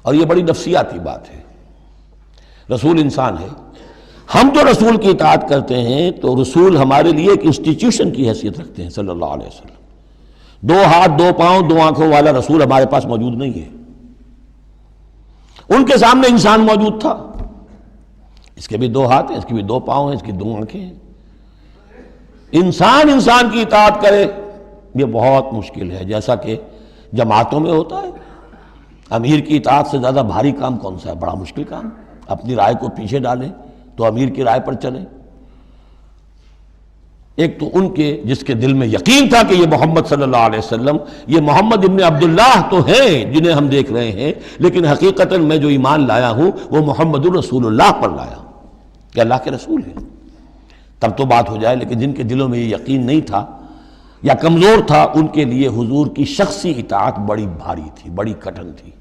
اور یہ بڑی نفسیاتی بات ہے، رسول انسان ہے، ہم جو رسول کی اطاعت کرتے ہیں تو رسول ہمارے لیے ایک انسٹیٹیوشن کی حیثیت رکھتے ہیں صلی اللہ علیہ وسلم۔ 2 ہاتھ 2 پاؤں 2 آنکھوں والا رسول ہمارے پاس موجود نہیں ہے، ان کے سامنے انسان موجود تھا، اس کے بھی 2 ہاتھ ہیں، اس کے بھی 2 پاؤں ہیں، اس کی 2 آنکھیں ہیں۔ انسان کی اطاعت کرے یہ بہت مشکل ہے، جیسا کہ جماعتوں میں ہوتا ہے۔ امیر کی اطاعت سے زیادہ بھاری کام کون سا ہے؟ بڑا مشکل کام۔ اپنی رائے کو پیچھے ڈالیں تو امیر کی رائے پر چلیں۔ ایک تو ان کے جس کے دل میں یقین تھا کہ یہ محمد صلی اللہ علیہ وسلم، یہ محمد ابن عبداللہ تو ہیں جنہیں ہم دیکھ رہے ہیں، لیکن حقیقتاً میں جو ایمان لایا ہوں وہ محمد الرسول اللہ پر لایا کہ اللہ کے رسول ہیں، تب تو بات ہو جائے۔ لیکن جن کے دلوں میں یہ یقین نہیں تھا یا کمزور تھا، ان کے لیے حضور کی شخصی اطاعت بڑی بھاری تھی، بڑی کٹھن تھی۔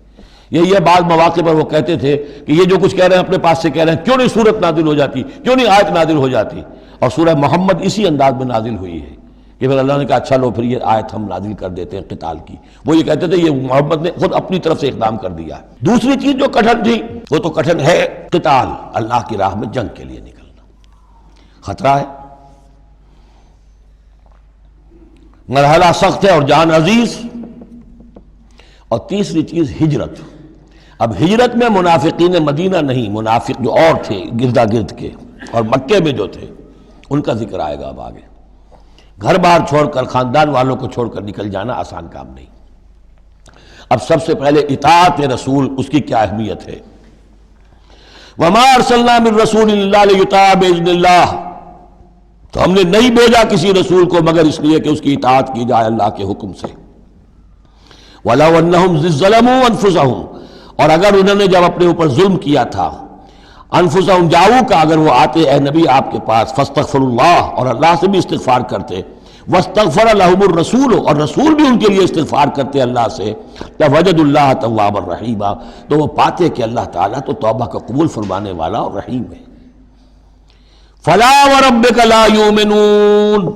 یہی ہے بعض مواقع پر وہ کہتے تھے کہ یہ جو کچھ کہہ رہے ہیں اپنے پاس سے کہہ رہے ہیں، کیوں نہیں سورت نازل ہو جاتی، کیوں نہیں آیت نازل ہو جاتی؟ اور سورہ محمد اسی انداز میں نازل ہوئی ہے کہ پھر اللہ نے کہا اچھا لو پھر یہ آیت ہم نازل کر دیتے ہیں قتال کی۔ وہ یہ کہتے تھے یہ محمد نے خود اپنی طرف سے اقدام کر دیا ہے۔ دوسری چیز جو کٹھن تھی وہ تو کٹھن ہے قتال، اللہ کی راہ میں جنگ کے لیے نکلنا، خطرہ ہے، مرحلہ سخت ہے اور جان عزیز۔ اور تیسری چیز ہجرت۔ اب ہجرت میں منافقین مدینہ نہیں، منافق جو اور تھے گردا گرد کے اور مکے میں جو تھے ان کا ذکر آئے گا اب آگے۔ گھر بار چھوڑ کر، خاندان والوں کو چھوڑ کر نکل جانا آسان کام نہیں۔ اب سب سے پہلے اطاعت رسول، اس کی کیا اہمیت ہے۔ وَمَا أَرْسَلْنَا مِن رَّسُولٍ إِلَّا لِيُطَاعَ بِإِذْنِ اللَّهِ، تو ہم نے نہیں بھیجا کسی رسول کو مگر اس لیے کہ اس کی اطاعت کی جائے اللہ کے حکم سے۔ وَلَوْ أَنَّهُمْ إِذ ظَّلَمُوا أَنفُسَهُمْ، اور اگر انہوں نے جب اپنے اوپر ظلم کیا تھا، انفسہم جاؤ کا، اگر وہ آتے اے نبی آپ کے پاس، فاستغفروا اللہ، اور اللہ سے بھی استغفار کرتے، واستغفر لہم الرسول، اور رسول بھی ان کے لیے استغفار کرتے اللہ سے، لوجدوا اللہ توابا رحیما، تو وہ پاتے کہ اللہ تعالیٰ تو توبہ کا قبول فرمانے والا اور رحیم ہے۔ فلا وربک لا یؤمنون،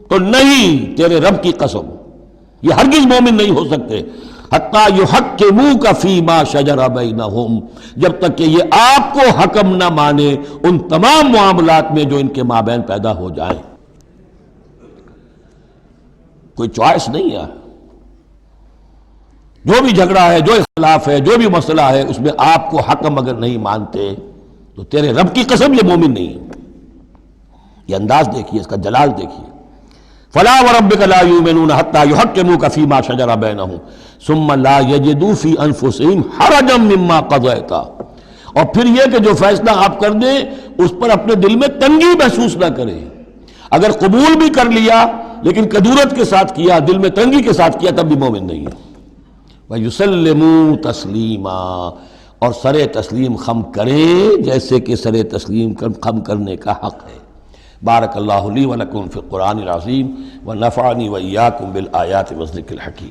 تو نہیں تیرے رب کی قسم یہ ہرگز مومن نہیں ہو سکتے، حتیٰ یحکموک فیما شجر بینہم، جب تک کہ یہ آپ کو حکم نہ مانے ان تمام معاملات میں جو ان کے مابین پیدا ہو جائیں۔ کوئی چوائس نہیں ہے، جو بھی جھگڑا ہے، جو اختلاف ہے، جو بھی مسئلہ ہے، اس میں آپ کو حکم اگر نہیں مانتے تو تیرے رب کی قسم یہ مومن نہیں ہے۔ یہ انداز دیکھیے، اس کا جلال دیکھیے۔ فلا وربک لا یؤمنون حتی یحکموک فیما شجر بینہم ثم لا یجدوا فی انفسہم حرجا مما قضیت، اور پھر یہ کہ جو فیصلہ آپ کر دیں اس پر اپنے دل میں تنگی محسوس نہ کریں۔ اگر قبول بھی کر لیا لیکن کدورت کے ساتھ کیا، دل میں تنگی کے ساتھ کیا، تب بھی مومن نہیں ہے۔ وَيُسَلِّمُوا تَسْلِيمًا، اور سر تسلیم خم کریں جیسے کہ سر تسلیم خم کرنے کا حق ہے۔ بارک اللہ لی و لکم فی القرآن العظیم ونفعنی وإیاکم بالآیات والذکر الحکیم۔